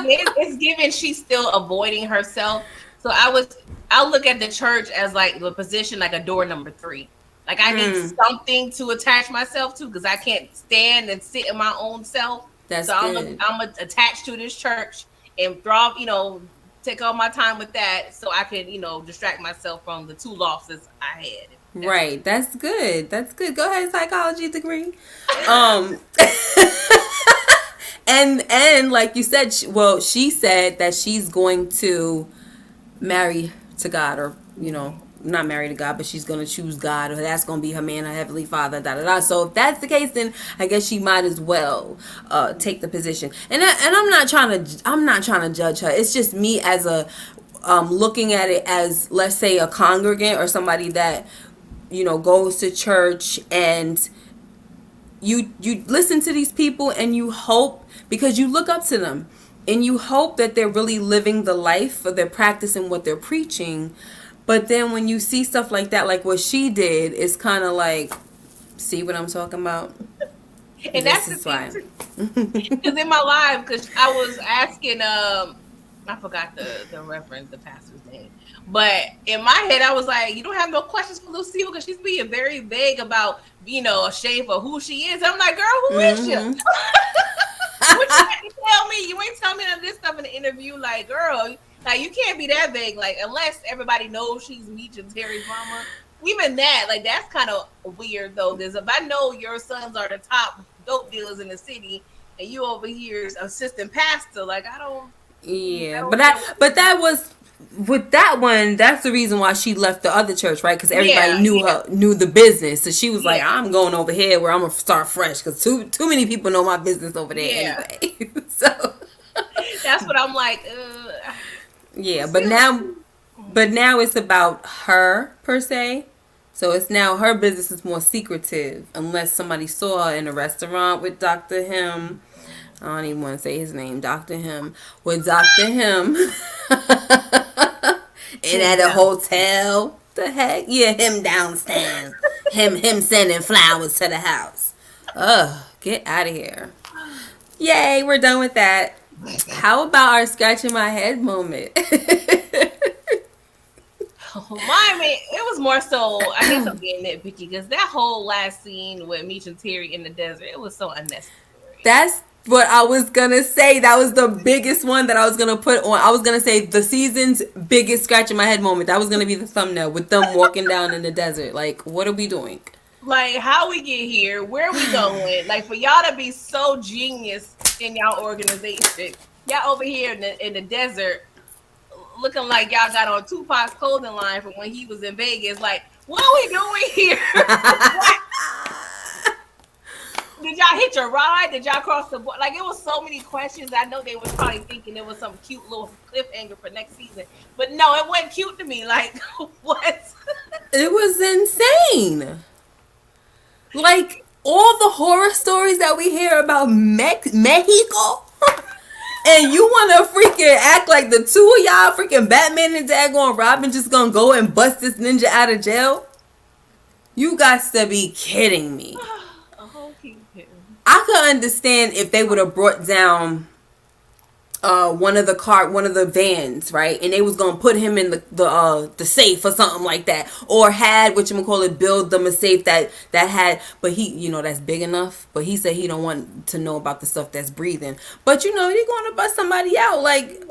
It's given she's still avoiding herself. So I'll look at the church as like the position, like a door number 3. Like, I need something to attach myself to, because I can't stand and sit in my own self. I'm attached to this church and take all my time with that, so I can, distract myself from the 2 losses I had. Right. That's good. Go ahead, psychology degree. And like you said, she said that she's going to marry to God, or, not marry to God, but she's going to choose God, or that's going to be her man, her heavenly father, So if that's the case, then I guess she might as well take the position. And I'm not trying to judge her. It's just me as a looking at it as, let's say, a congregant or somebody that, goes to church, and you listen to these people and you hope, because you look up to them and you hope that they're really living the life, or they're practicing what they're preaching. But then when you see stuff like that, like what she did, it's kind of like, see what I'm talking about? And that's the thing, because in my live, because I was asking, I forgot the reverend, the pastor's name, but in my head, I was like, you don't have no questions for Lucille because she's being very vague about, ashamed for who she is. I'm like, girl, who is you? What you got to tell me? You ain't telling me none of this stuff in the interview. Like, girl, like, you can't be that vague. Like, unless everybody knows she's Meech and Terry's mama. Even that, like, that's kind of weird, though. Because if I know your sons are the top dope dealers in the city, and you over here assistant pastor, like, I don't. Yeah, but that was with that one. That's the reason why she left the other church, right? Because everybody knew the business, so she was like, "I'm going over here where I'm gonna start fresh." Because too many people know my business over there anyway. So that's what I'm like. Yeah, but now it's about her per se. So it's now her business is more secretive, unless somebody saw her in a restaurant with Dr. Him. I don't even want to say his name, Dr. Him. With Dr. Him. And at a hotel. The heck? Yeah, him downstairs. him sending flowers to the house. Ugh, get out of here. Yay, we're done with that. How about our scratching my head moment? It was more so, I guess I'm getting nitpicky, because that whole last scene with Meech and Terry in the desert, it was so unnecessary. That's what I was gonna say. That was the biggest one that I was gonna put on. I was gonna say the season's biggest scratch in my head moment. That was gonna be the thumbnail with them walking down in the desert. Like, what are we doing? Like, how we get here? Where we going? Like, for y'all to be so genius in y'all organization, y'all over here in the desert, looking like y'all got on Tupac's clothing line from when he was in Vegas. Like, what are we doing here? Did y'all hitch a ride? Did y'all cross the board? Like, it was so many questions. I know they was probably thinking it was some cute little cliffhanger for next season. But no, it wasn't cute to me. Like, what? It was insane. Like, all the horror stories that we hear about Mexico. And you want to freaking act like the two of y'all, freaking Batman and daggone Robin, just gonna go and bust this ninja out of jail? You got to be kidding me. I could understand if they would have brought down one of the vans, right? And they was gonna put him in the safe or something like that, or had build them a safe that had, but he, that's big enough. But he said he don't want to know about the stuff that's breathing. But you're going to bust somebody out, like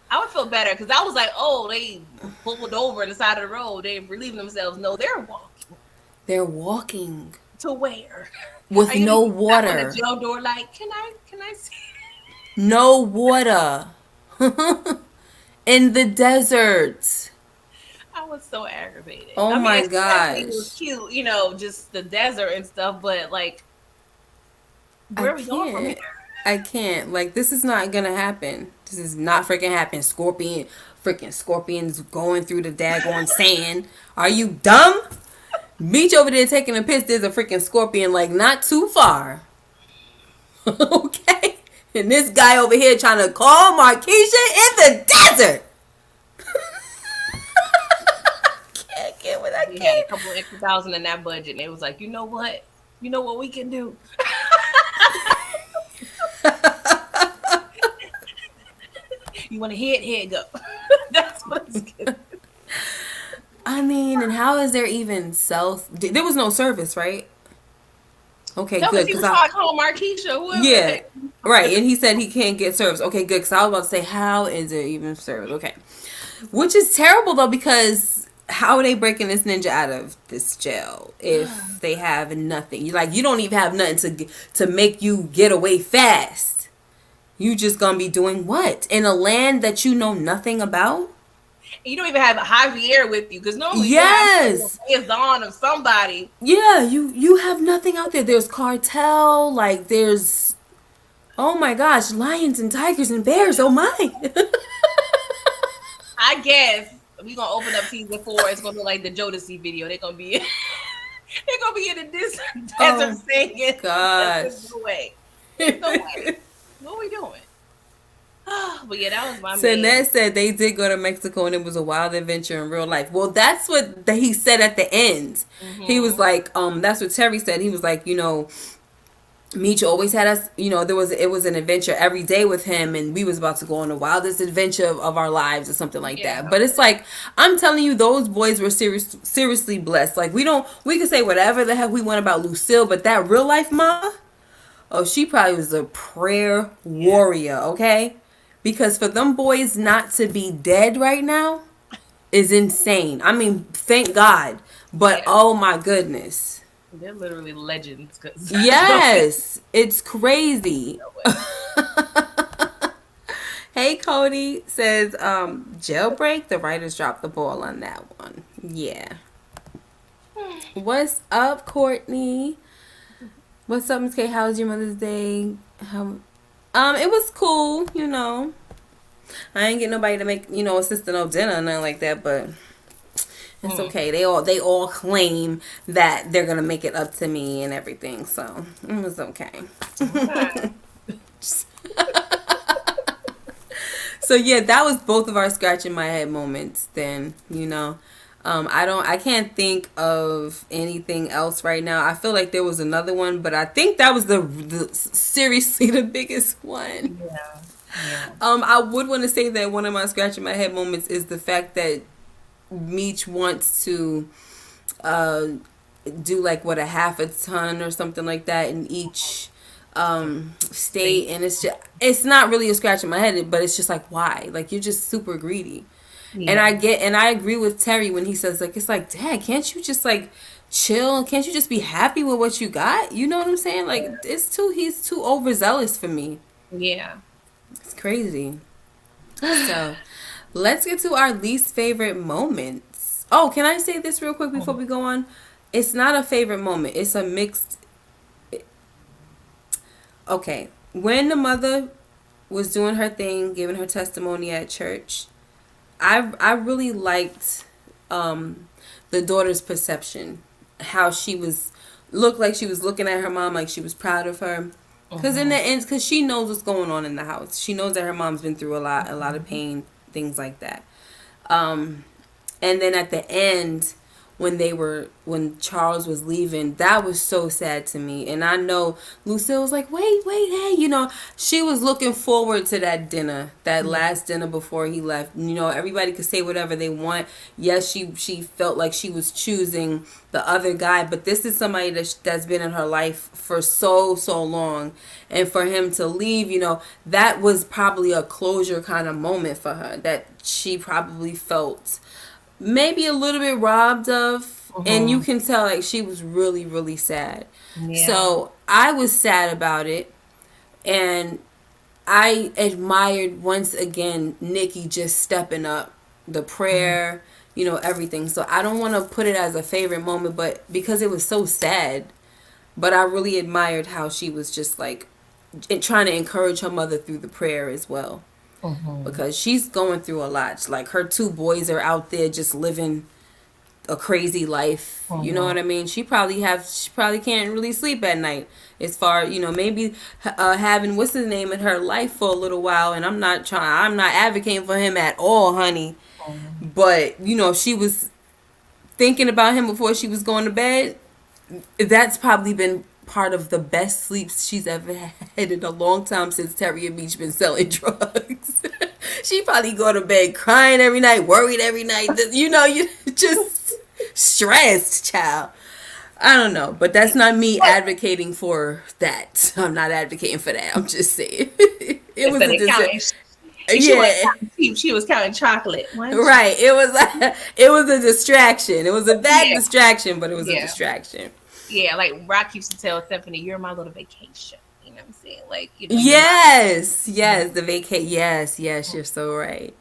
I would feel better, because I was like, oh, they pulled over the side of the road, they relieving themselves. No, they're walking. They're walking to where? With no water. On the jail door, like, can I see? No water. In the desert. I was so aggravated. Oh my gosh. It was cute, just the desert and stuff, but like, where are we going from here? I can't. Like, this is not gonna happen. This is not freaking happen. Scorpions going through the daggone sand. Are you dumb? Meech over there taking a piss. There's a freaking scorpion, like, not too far. Okay? And this guy over here trying to call Markeisha in the desert. Can't get what I can't. We had a couple extra thousand in that budget, and it was like, you know what? You know what we can do? You want to head go. That's what it's good. I mean, and how is there even there was no service, right? Okay, good. He was trying to call Markeisha. Yeah, right. And he said he can't get service. Okay, good. Because I was about to say, how is there even service? Okay. Which is terrible, though, because how are they breaking this ninja out of this jail if they have nothing? You don't even have nothing to make you get away fast. You just gonna be doing what? In a land that you know nothing about? You don't even have Javier with you, because normally yes, you have on of somebody. Yeah, you have nothing out there. There's cartel, like there's, oh my gosh, lions and tigers and bears. Oh my. I guess we gonna open up season 4. It's gonna be like the Jodeci video. They're gonna be they're gonna be in the desert singing. Gosh. There's no way. There's no way. What are we doing? But yeah, that was my So main. Ned said they did go to Mexico and it was a wild adventure in real life. Well, that's what he said at the end. He was like, that's what Terry said. He was like, Meech always had us, it was an adventure every day with him, and we was about to go on the wildest adventure of our lives or something like that. But it's like, I'm telling you, those boys were seriously blessed. Like, we can say whatever the heck we want about Lucille, but that real life ma, she probably was a prayer warrior, okay? Because for them boys not to be dead right now is insane. I mean, thank God. But oh my goodness. They're literally legends. Yes, it's crazy. Hey, Cody says, jailbreak, the writers dropped the ball on that one. Yeah. What's up, Courtney? What's up, Ms. K? How was your Mother's Day? It was cool, I ain't get nobody to make, a sister no dinner or nothing like that, but it's okay. They all claim that they're gonna make it up to me and everything, so it was okay. So yeah, that was both of our scratching my head moments then, I can't think of anything else right now. I feel like there was another one, but I think that was the seriously the biggest one. Yeah. I would want to say that one of my scratching my head moments is the fact that Meech wants to do like a half a ton or something like that in each state, and it's not really a scratch in my head, but it's just like, why? Like, you're just super greedy. And I agree with Terry when he says, like, it's like, Dad, can't you just like chill? Can't you just be happy with what you got? You know what I'm saying? Like, he's too overzealous for me. Yeah. It's crazy. So, let's get to our least favorite moments. Oh, can I say this real quick before we go on? It's not a favorite moment. It's a mixed... Okay. When the mother was doing her thing, giving her testimony at church, I really liked the daughter's perception. How she looked like she was looking at her mom like she was proud of her. Because in the end, because she knows what's going on in the house. She knows that her mom's been through a lot of pain, things like that. And then at the end, when Charles was leaving, that was so sad to me. And I know Lucille was like, wait, hey, she was looking forward to that dinner, that last dinner before he left. Everybody could say whatever they want. Yes, she felt like she was choosing the other guy, but this is somebody that's been in her life for so long. And for him to leave, that was probably a closure kind of moment for her that she probably felt maybe a little bit robbed of, and you can tell like she was really, really sad. Yeah. So I was sad about it, and I admired once again Nikki just stepping up, the prayer, everything. So I don't want to put it as a favorite moment, but because it was so sad, but I really admired how she was just like trying to encourage her mother through the prayer as well. Because she's going through a lot. Like, her 2 boys are out there just living a crazy life. You know what I mean? She probably can't really sleep at night. As far, maybe having what's his name in her life for a little while. And I'm not advocating for him at all, honey. But she was thinking about him before she was going to bed. That's probably been part of the best sleeps she's ever had in a long time since Terry and Meech been selling drugs. She probably go to bed crying every night, worried every night. You just stressed, child. I don't know, but that's not me advocating for that. I'm not advocating for that. I'm just saying it was a distraction. She was counting chocolate. Right. It was a distraction. It was a bad distraction, but it was a distraction. Yeah, like Rock used to tell Stephanie, "You're my little vacation." You know what I'm saying? Like, yes, the vacation. Yes, you're so right.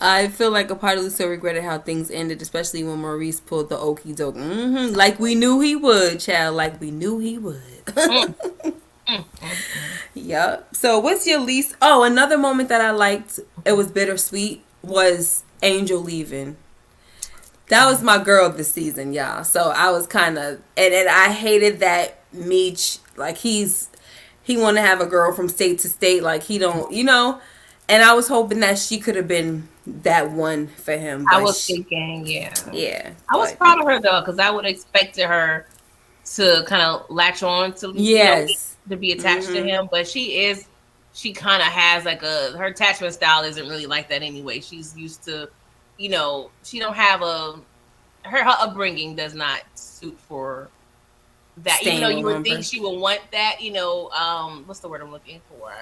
I feel like a part of Lucille regretted how things ended, especially when Maurice pulled the okie doke. Like we knew he would, child. Like we knew he would. Yep. So what's your least? Oh, another moment that I liked. It was bittersweet. Was Angel leaving. That was my girl this season, y'all. So I was kind of, and I hated that Meech, like he want to have a girl from state to state, like he don't, and I was hoping that she could have been that one for him, I but was thinking, yeah. yeah, I was but proud of her though, because I would have expected her to kind of latch on to yes, to be attached to him, but she kind of has like her attachment style isn't really like that anyway. She's used to, she don't have her upbringing does not suit for that. Even though staying you with would one think person. she would want that, what's the word I'm looking for?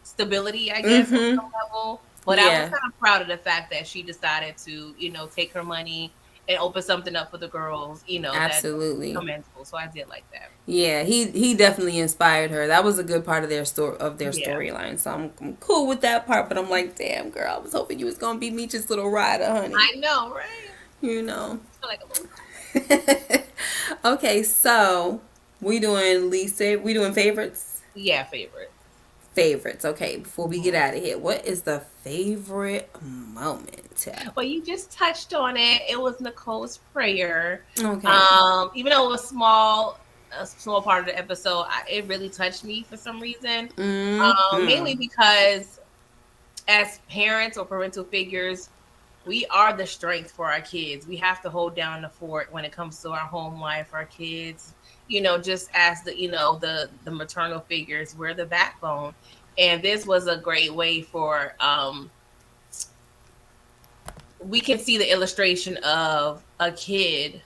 Stability, I guess, on some level. But I was Yeah, kind of proud of the fact that she decided to, take her money and open something up for the girls, that's absolutely. commendable. So I did like that. Yeah, he definitely inspired her. That was a good part of their Yeah. storyline. So I'm cool with that part. But I'm like, damn, girl, I was hoping you was gonna be Meech's little rider, honey. I know, right? You know. I feel like a little rider. Okay, so we doing favorites. Yeah, favorite. Favorites. Okay, before we get Mhm. out of here, what is the favorite moment, Tab? Well, you just touched on it. It was Nicole's prayer. Okay. Even though it was small, a small part of the episode, it really touched me for some reason. Mainly Mm-hmm. because as parents or parental figures, we are the strength for our kids. We have to hold down the fort when it comes to our home life, our kids. Just as the maternal figures, we're the backbone. And this was a great way for we can see the illustration of a kid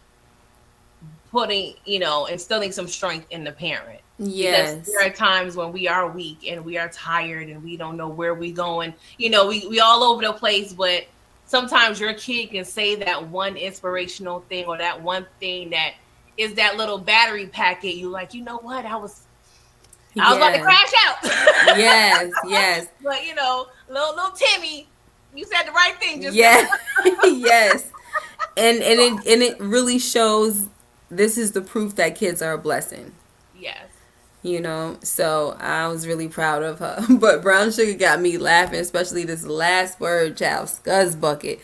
putting, instilling some strength in the parent. Because there Yes. are times when we are weak and we are tired and we don't know where we're going. We all over the place, but sometimes your kid can say that one inspirational thing or that one thing that is that little battery packet. You like, you know what? I was about to Yeah. crash out. Yes. Yes. But little Timmy, you said the right thing just now. Yeah. Yes. And it really shows this is the proof that kids are a blessing. Yes. So I was really proud of her. But brown sugar got me laughing, especially this last word, child, scuzz bucket.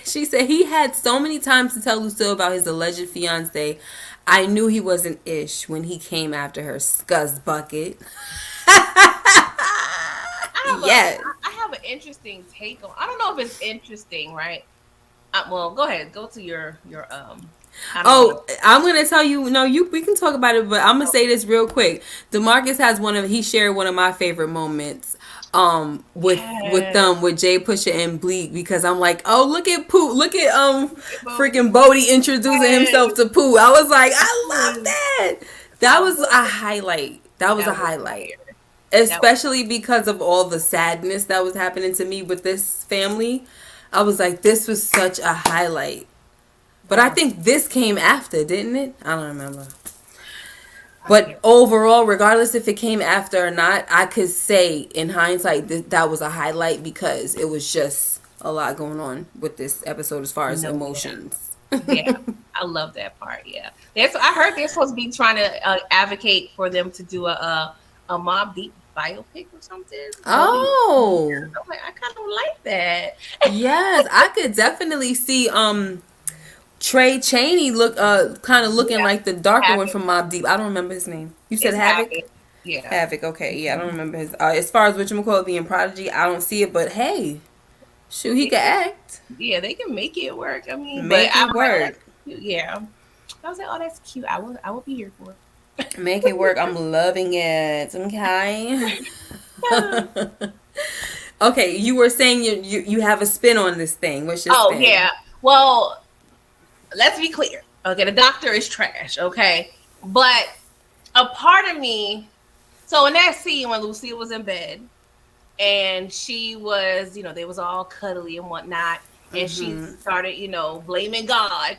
She said he had so many times to tell Lucille about his alleged fiance. I knew he wasn't ish when he came after her, scuzz bucket. Yes. I have an interesting take on. I don't know if it's interesting, right? Well, go ahead. Go to your. I don't know. Oh, I'm gonna tell you. No, we can talk about it, but I'm gonna say this real quick. Demarcus has he shared one of my favorite moments. With Yes. them with Jay Pusha and Bleak, because I'm like, oh, look at Pooh, look at Bodie. freaking Bodie introducing himself Yes. to Pooh. I was like, I love Mm, that. That that was was a highlight. That was a that was highlight, fire. That was especially because of all the sadness that was happening to me with this family. I was like, this was such a highlight. But that I was. think this came after, didn't it? I don't remember. I But can't. overall, regardless if it came after or not, I could say in hindsight that was a highlight because it was just a lot going on with this episode as far as No. Yeah. emotions. Yeah. I love that part. Yeah. I heard they're supposed to be trying to advocate for them to do a Mob Deep biopic or something. Bodie. Oh, I'm like, I kind of like that. yes, I could definitely see Trey Chaney kind of looking Yeah. like the darker one Havoc. from Mob Deep. I don't remember his name. You said It's Havoc? Havoc. Yeah. Havoc, okay. Yeah, I don't Mhm. remember his as far as whatchamacallit being Prodigy, I don't see it, but hey, shoot, he They could can, act. yeah, they can make it work. I mean, but Make I it was like, oh, that's work. cute. Yeah. I was like, oh, that's cute. I will be here for Make it work. I'm loving it. Okay. it. Okay, you were saying you have a spin on this thing. What's your Oh spin? yeah. Well, let's be clear. Okay, the doctor is trash. Okay, but a part of me. So in that scene when Lucia was in bed and she was, they was all cuddly and whatnot, and she Mm-hmm. started, blaming God,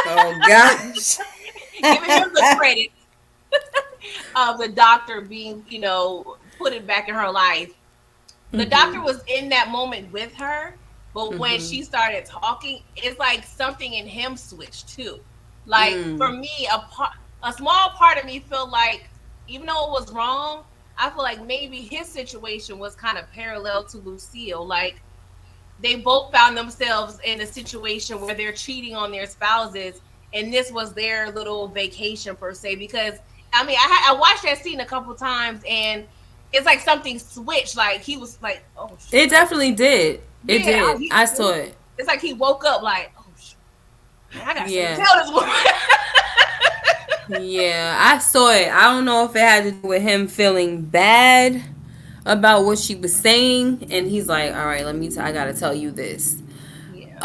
Oh gosh. giving him the credit of the doctor being, put it back in her life. The doctor Mm-hmm. was in that moment with her, but when Mm-hmm. she started talking, it's like something in him switched too. Like for Mm. me, a small part of me felt like even though it was wrong, I feel like maybe his situation was kind of parallel to Lucille. Like they both found themselves in a situation where they're cheating on their spouses, and this was their little vacation per se. Because I mean, I watched that scene a couple times, and it's like something switched. Like he was like, "Oh shoot!" It Like, definitely did. It yeah, did. I saw it. it's like he woke up like, "Oh shoot, I got something to Yeah. tell this woman." Yeah, I saw it. I don't know if it had to do with him feeling bad about what she was saying, and he's like, "All right, I gotta tell you this." Yeah.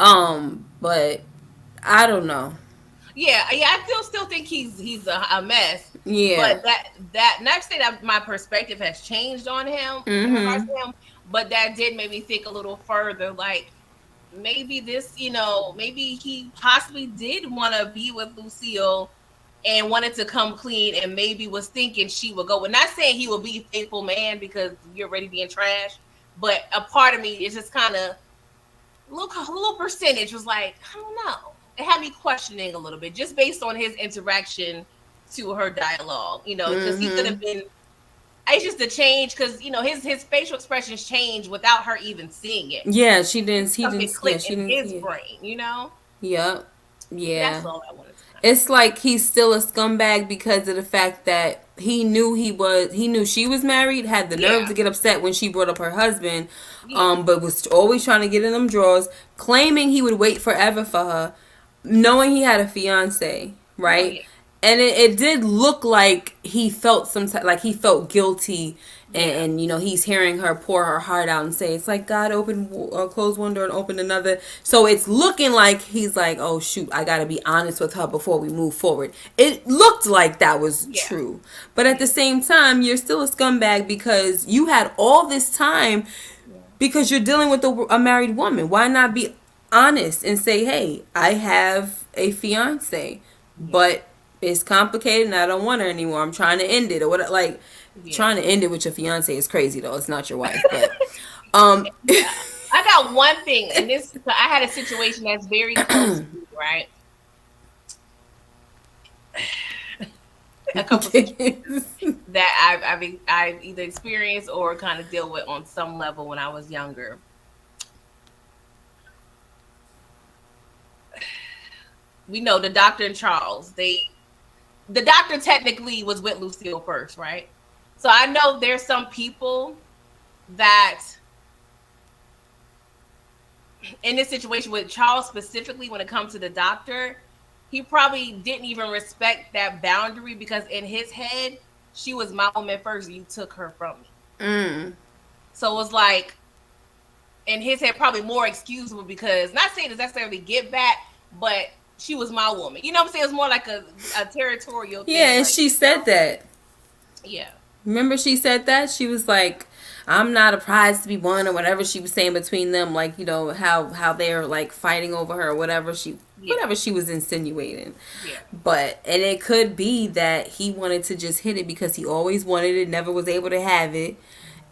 But I don't know. Yeah. I still think he's a mess. But Yeah. that not to say that my perspective has changed on him in regards Mhm. to him, but that did make me think a little further. Like maybe this, maybe he possibly did want to be with Lucille and wanted to come clean, and maybe was thinking she would go. We're not saying he will be a faithful man because you're already being trash, but a part of me is just kind of a little percentage was like, I don't know. It had me questioning a little bit just based on his interaction to her dialogue, because he could have Mhm. been. It's just a change because his facial expressions change without her even seeing it. Yeah, she didn't. He Something didn't. Yeah, clicked she in didn't his see it. brain. Yep. That's Yeah. all I wanted to kind of. It's like he's still a scumbag because of the fact that he knew she was married, had the nerve Yeah, to get upset when she brought up her husband, yeah. but was always trying to get in them drawers, claiming he would wait forever for her, knowing he had a fiance, Oh right? yeah, And it did look like he felt like he felt guilty, yeah, and he's hearing her pour her heart out and say it's like God opened closed one door and opened another. So it's looking like he's like, oh shoot, I got to be honest with her before we move forward. It looked like that was yeah, true, but at yeah, the same time you're still a scumbag because you had all this time, yeah, because you're dealing with a married woman. Why not be honest and say, hey, I have a fiance, yeah, but it's complicated and I don't want her anymore. I'm trying to end it or what. Like, yeah. trying to end it with your fiance is crazy though. It's not your wife, but um Yeah. I got one thing, and this I had a situation that's very close to me, right? A couple situations that I've either experienced or kind of deal with on some level when I was younger. We know the doctor and Charles. The doctor technically was with Lucille first, right? So I know there's some people that in this situation with Charles specifically, when it comes to the doctor, he probably didn't even respect that boundary because in his head, she was my woman first. You took her from me. mm, So it was like in his head, probably more excusable because not saying it's necessarily get back, but she was my woman. You know what I'm saying? It's more like a territorial yeah, thing. and Like, she said that. yeah, Remember she said that? She was like, I'm not a prize to be won or whatever she was saying between them, like, how they're like fighting over her or yeah, whatever she was insinuating. yeah, But and it could be that he wanted to just hit it because he always wanted it, never was able to have it.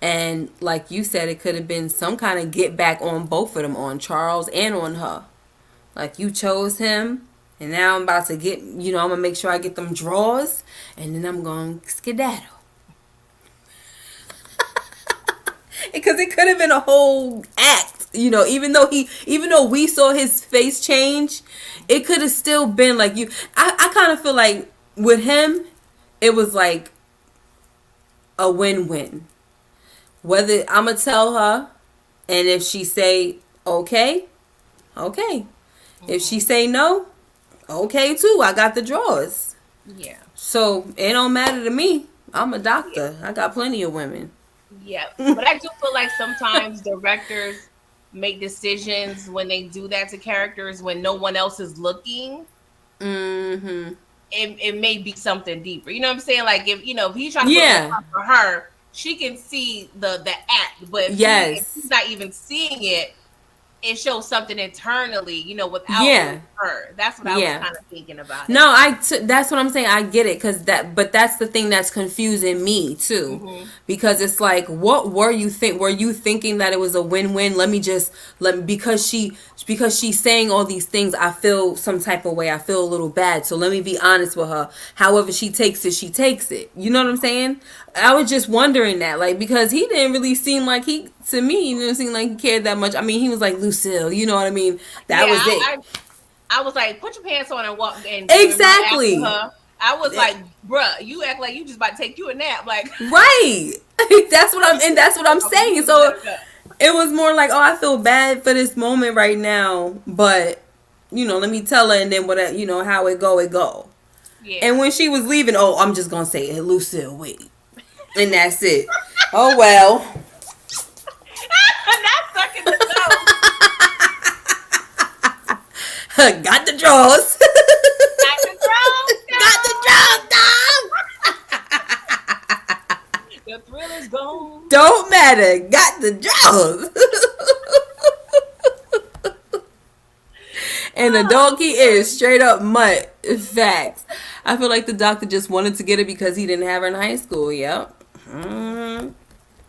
And like you said, it could have been some kind of get back on both of them, on Charles and on her. Like, you chose him, and now I'm about to I'm gonna make sure I get them draws, and then I'm gonna skedaddle. Because it could have been a whole act, even though we saw his face change, it could have still been like I kind of feel like with him it was like a win-win. Whether I'm gonna tell her, and if she say okay, okay. If she hmm say no, okay too. I got the drawers. yeah, So it don't matter to me. I'm a yeah, doctor. I got plenty of women. yeah. But I do feel like sometimes directors make decisions when they do that to characters when no one else is looking. Mm-hmm. It may be something deeper. You know what I'm saying? Like if he's trying to put on Yeah. top for her, she can see the act, but if he's Yes. not even seeing it, it shows something internally, without Yeah. her. That's what I was Yeah. kind of thinking about it. No, that's what I'm saying. I get it but that's the thing that's confusing me too, Hmm. because it's like, what were you think? Were you thinking that it was a win-win? Because she's saying all these things, I feel some type of way. I feel a little bad. So let me be honest with her. However she takes it, she takes it. You know what I'm saying? I was just wondering that, like, because he didn't really seem like he didn't seem like he cared that much. I mean, he was like, Lucille, you know what I mean? That Yeah, was it. I was like, put your pants on and walk and run after Exactly. her. I was like, bruh, you act like you just about to take you a nap. Like, Right. That's what I'm saying. So it was more like, oh, I feel bad for this moment right now, but let me tell her, and then what, how it go, it go. yeah. And when she was leaving, oh, I'm just gonna say, hey, Lucille, wait, and that's it. Oh well. Not stuck in the nose. Got the drawers. Got the throat. Got the drawers, Dom. The thrill is gone. Don't matter. Got the drawers. And the donkey is straight up mutt. Facts. I feel like the doctor just wanted to get it because he didn't have her in high school. Yep.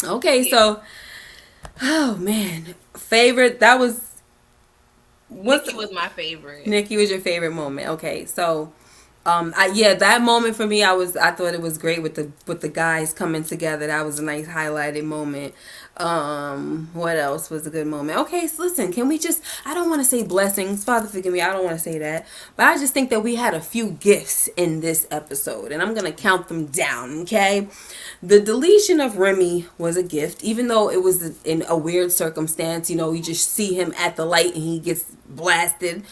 Okay, Yeah. so, oh man, favorite. That was Nikki was my favorite. Nikki was your favorite moment. Okay, so, that moment for me, I thought it was great with the guys coming together. That was a nice highlighted moment. What else was a good moment? Okay, so listen, can we just, I don't want to say blessings, Father forgive me, I don't want to say that, but I just think that we had a few gifts in this episode, and I'm gonna count them down. Okay, the deletion of Remy was a gift, even though it was in a weird circumstance. You just see him at the light and he gets blasted.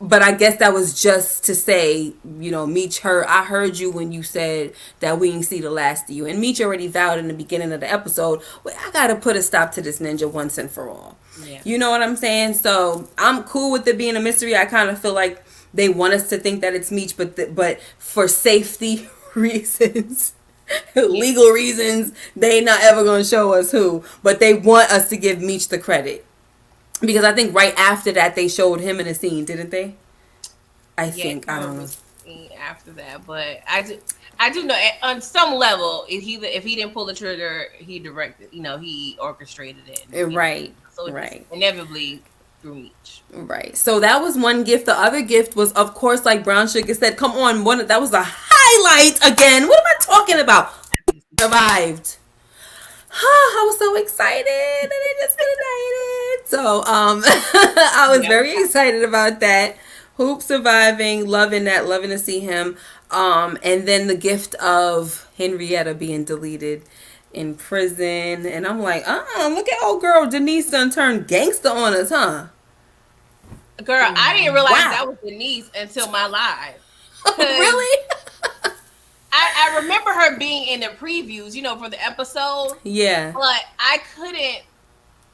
But I guess that was just to say, Meech heard. I heard you when you said that we didn't see the last of you. And Meech already vowed in the beginning of the episode, well, I got to put a stop to this ninja once and for all. Yeah. You know what I'm saying? So I'm cool with it being a mystery. I kind of feel like they want us to think that it's Meech, but for safety reasons, legal reasons, they not ever going to show us who. But they want us to give Meech the credit. Because I think right after that, they showed him in a scene, didn't they? I think. I don't know. After that, but I do know on some level, if he didn't pull the trigger, he directed, he orchestrated it. Right. So it's right. inevitably through each. Right. So that was one gift. The other gift was, of course, like Brown Sugar said, come on, that was a highlight again. What am I talking about? Survived. I was so excited, and they just united. So I was very excited about that. Hoop surviving, loving to see him. And then the gift of Henrietta being deleted in prison. And I'm like, look at old girl Denise done turned gangster on us, huh? Girl, I didn't realize that was Denise until my live. Really? I remember her being in the previews, for the episode. Yeah. But I couldn't,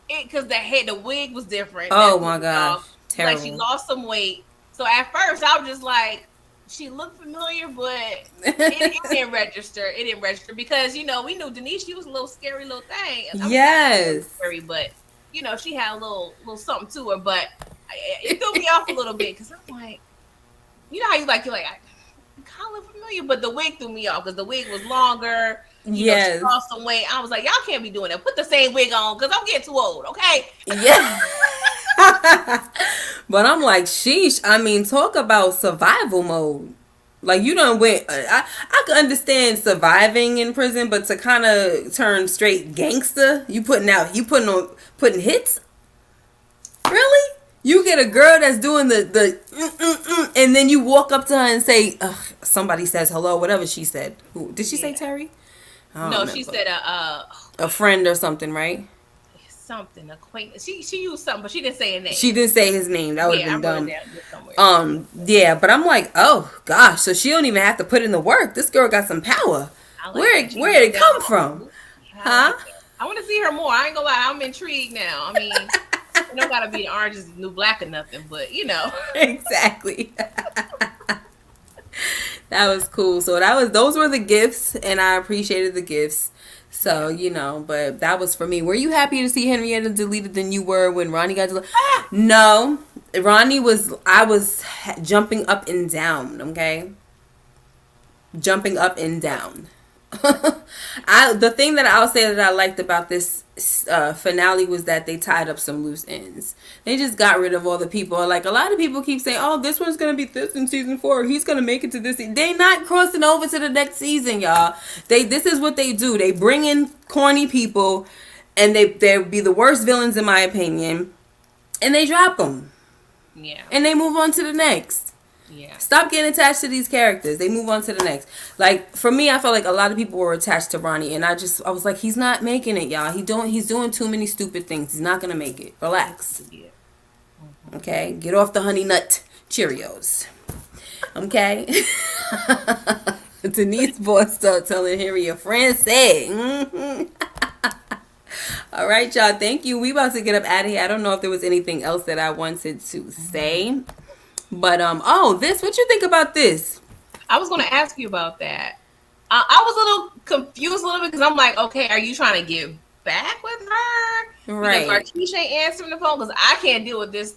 because the wig was different. Oh my gosh. Terrible. Like, she lost some weight. So at first I was just like, she looked familiar, but it didn't register. It didn't register because, we knew Denise, she was a little scary little thing. Yes. Scary, but, she had a little something to her, but it threw me off a little bit because I'm like, how you're like, I kind of look familiar, but the wig threw me off because the wig was longer. She lost some weight. I was like, y'all can't be doing that. Put the same wig on because I'm getting too old, okay? Yeah. But I'm like, sheesh. I mean, talk about survival mode. Like, you done went. I can understand surviving in prison, but to kind of turn straight gangster, putting hits. Really? You get a girl that's doing the and then you walk up to her and say, somebody says hello, whatever she said. Who did she say? Terry? No, she said a friend or something, right? Something acquaintance. She used something, but she didn't say a name. She didn't say his name. That would have been dumb. Yeah, but I'm like, oh gosh, so she don't even have to put in the work. This girl got some power. Where did it come from? Huh? I want to see her more. I ain't gonna lie, I'm intrigued now. I mean, you don't gotta be the Orange is the New Black or nothing, but Exactly. That was cool. So those were the gifts, and I appreciated the gifts. So, but that was for me. Were you happy to see Henrietta deleted than you were when Ronnie got deleted? No. I was jumping up and down, okay? Jumping up and down. The thing that I'll say that I liked about this finale was that they tied up some loose ends. They just got rid of all the people. Like, a lot of people keep saying, oh, this one's gonna be this in season 4, he's gonna make it to this. They not crossing over to the next season, y'all. This is what they do. They bring in corny people, and they'll be the worst villains in my opinion, and they drop them. Yeah. And they move on to the next. Yeah. Stop getting attached to these characters. They move on to the next. Like, for me, I felt like a lot of people were attached to Ronnie, and I was like, he's not making it, y'all. He's doing too many stupid things. He's not gonna make it. Relax. Yeah. Okay? Get off the honey nut Cheerios. Okay? Denise boy start telling Harry your friend said. All right, y'all. Thank you. We about to get up out of here. I don't know if there was anything else that I wanted to say. But what you think about this? I was going to ask you about that. I was a little confused a little bit because I'm like, okay, are you trying to get back with her? Right. Because Marquisha ain't answering the phone because I can't deal with this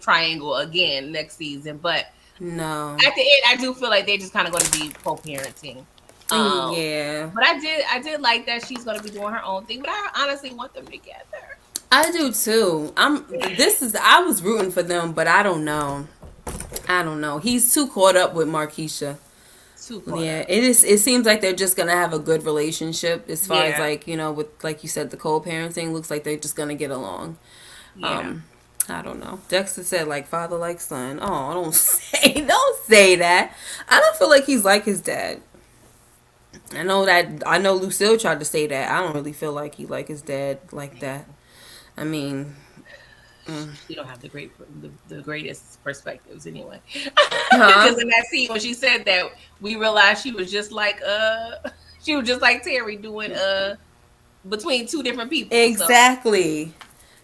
triangle again next season. But no, at the end, I do feel like they're just kind of going to be co-parenting. Yeah. But I did like that she's going to be doing her own thing. But I honestly want them together. I do too. I was rooting for them, but I don't know. He's too caught up with Marquisha. Yeah, it seems like they're just gonna have a good relationship as far as like, with, like you said, the co-parenting. Looks like they're just gonna get along. Yeah. I don't know. Dexter said like father like son. Oh, don't say that. I don't feel like he's like his dad. I know Lucille tried to say that. I don't really feel like he like his dad like that. I mean, you don't have the greatest perspectives anyway. Because in that scene when she said that, we realized she was just like Terry doing between two different people. Exactly. So.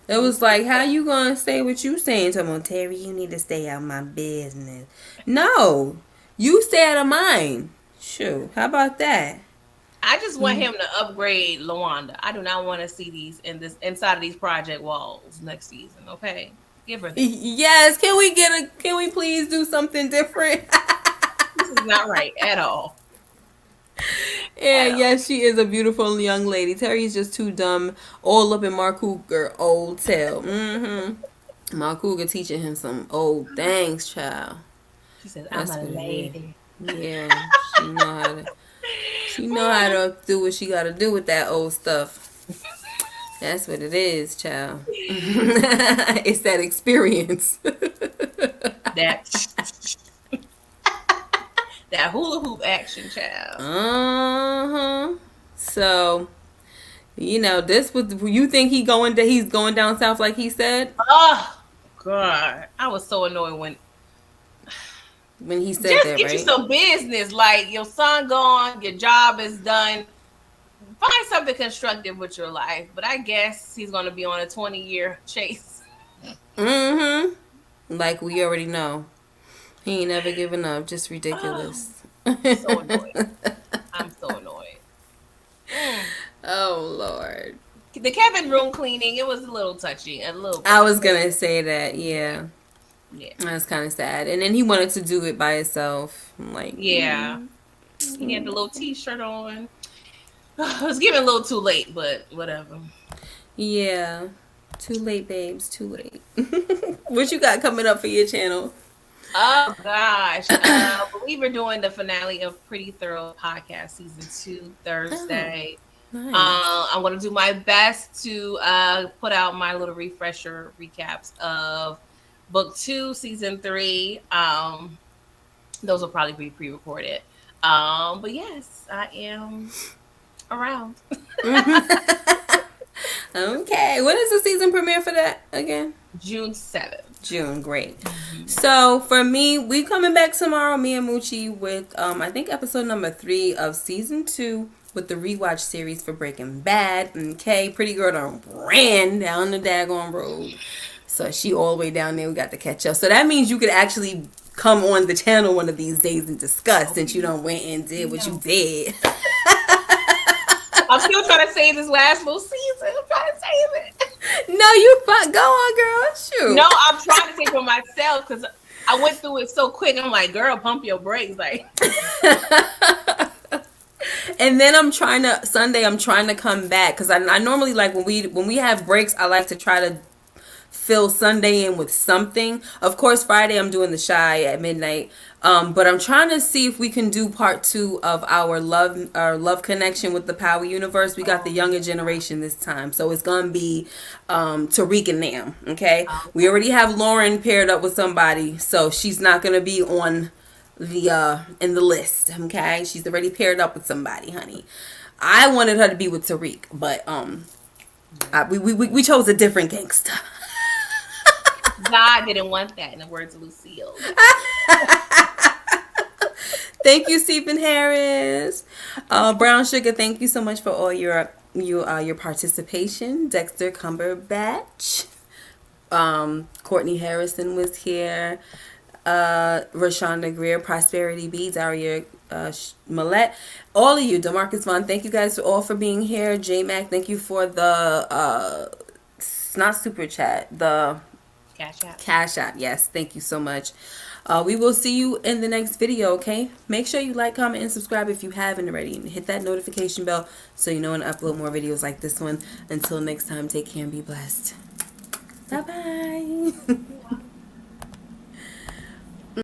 It was like, how you gonna say what you saying to me, Terry? You need to stay out of my business. No, you stay out of mine. Shoot, how about that? I just want him to upgrade LaWanda. I do not want to see these inside of these project walls next season. Okay, give her that. Yes, can we please do something different? This is not right at all. And yes, she is a beautiful young lady. Terry's just too dumb, all up in Mark Cougar old tail. Mark Cougar teaching him some old things, child. She said, "I'm a lady." Yeah, she know how to do what she got to do with that old stuff. That's what it is, child. It's that experience. That hula hoop action, child. So, this was. You think he's going down south like he said? Oh God, I was so annoyed when he said just that. Get you some business. Like, your son gone, your job is done. Find something constructive with your life. But I guess he's going to be on a 20-year chase. Like we already know. He ain't never giving up. Just ridiculous. So annoyed. I'm so annoyed. Oh, Lord. The Kevin room cleaning, it was a little touchy. I was going to say that, yeah. Yeah. That's kind of sad. And then he wanted to do it by himself. Like, yeah. He had the little t-shirt on. It was getting a little too late, but whatever. Yeah. Too late, babes. Too late. What you got coming up for your channel? Oh, gosh. I believe we're doing the finale of Pretty Thorough Podcast Season 2 Thursday. Oh, nice. I'm going to do my best to put out my little refresher recaps of Book 2, Season 3. Those will probably be pre-recorded. But yes, I am around. Okay. When is the season premiere for that again? June 7th. June, great. So for me, we coming back tomorrow, me and Moochie, with I think episode number 3 of season 2 with the rewatch series for Breaking Bad. Okay, Pretty Girl done ran down the daggone road. So she all the way down there. We got to catch up. So that means you could actually come on the channel one of these days and discuss since you done went and did what you did. I'm still trying to save this last little season. I'm trying to save it. No, you fine. Go on, girl. Shoot. No, I'm trying to save for myself because I went through it so quick. I'm like, girl, pump your brakes. Like, and then Sunday I'm trying to come back because I normally like when we have breaks, I like to try to fill Sunday in with something. Of course, Friday I'm doing the Shy at midnight. But I'm trying to see if we can do part 2 of our love connection with the Power Universe. We got the younger generation this time, so it's gonna be Tariq and Nam. Okay, we already have Lauren paired up with somebody, so she's not gonna be on the in the list. Okay, she's already paired up with somebody, honey. I wanted her to be with Tariq, but we chose a different gangster. God didn't want that, in the words of Lucille. Thank you, Stephen Harris. Brown Sugar, thank you so much for all your participation. Dexter Cumberbatch. Courtney Harrison was here. Rashonda Greer, Prosperity B, Daria Millette. All of you, DeMarcus Vaughn, thank you guys all for being here. J-Mac, thank you for the not super chat, the Cash App. Yes, thank you so much. We will see you in the next video, okay? Make sure you like, comment, and subscribe if you haven't already. And hit that notification bell so you know when I upload more videos like this one. Until next time, take care and be blessed. Bye-bye.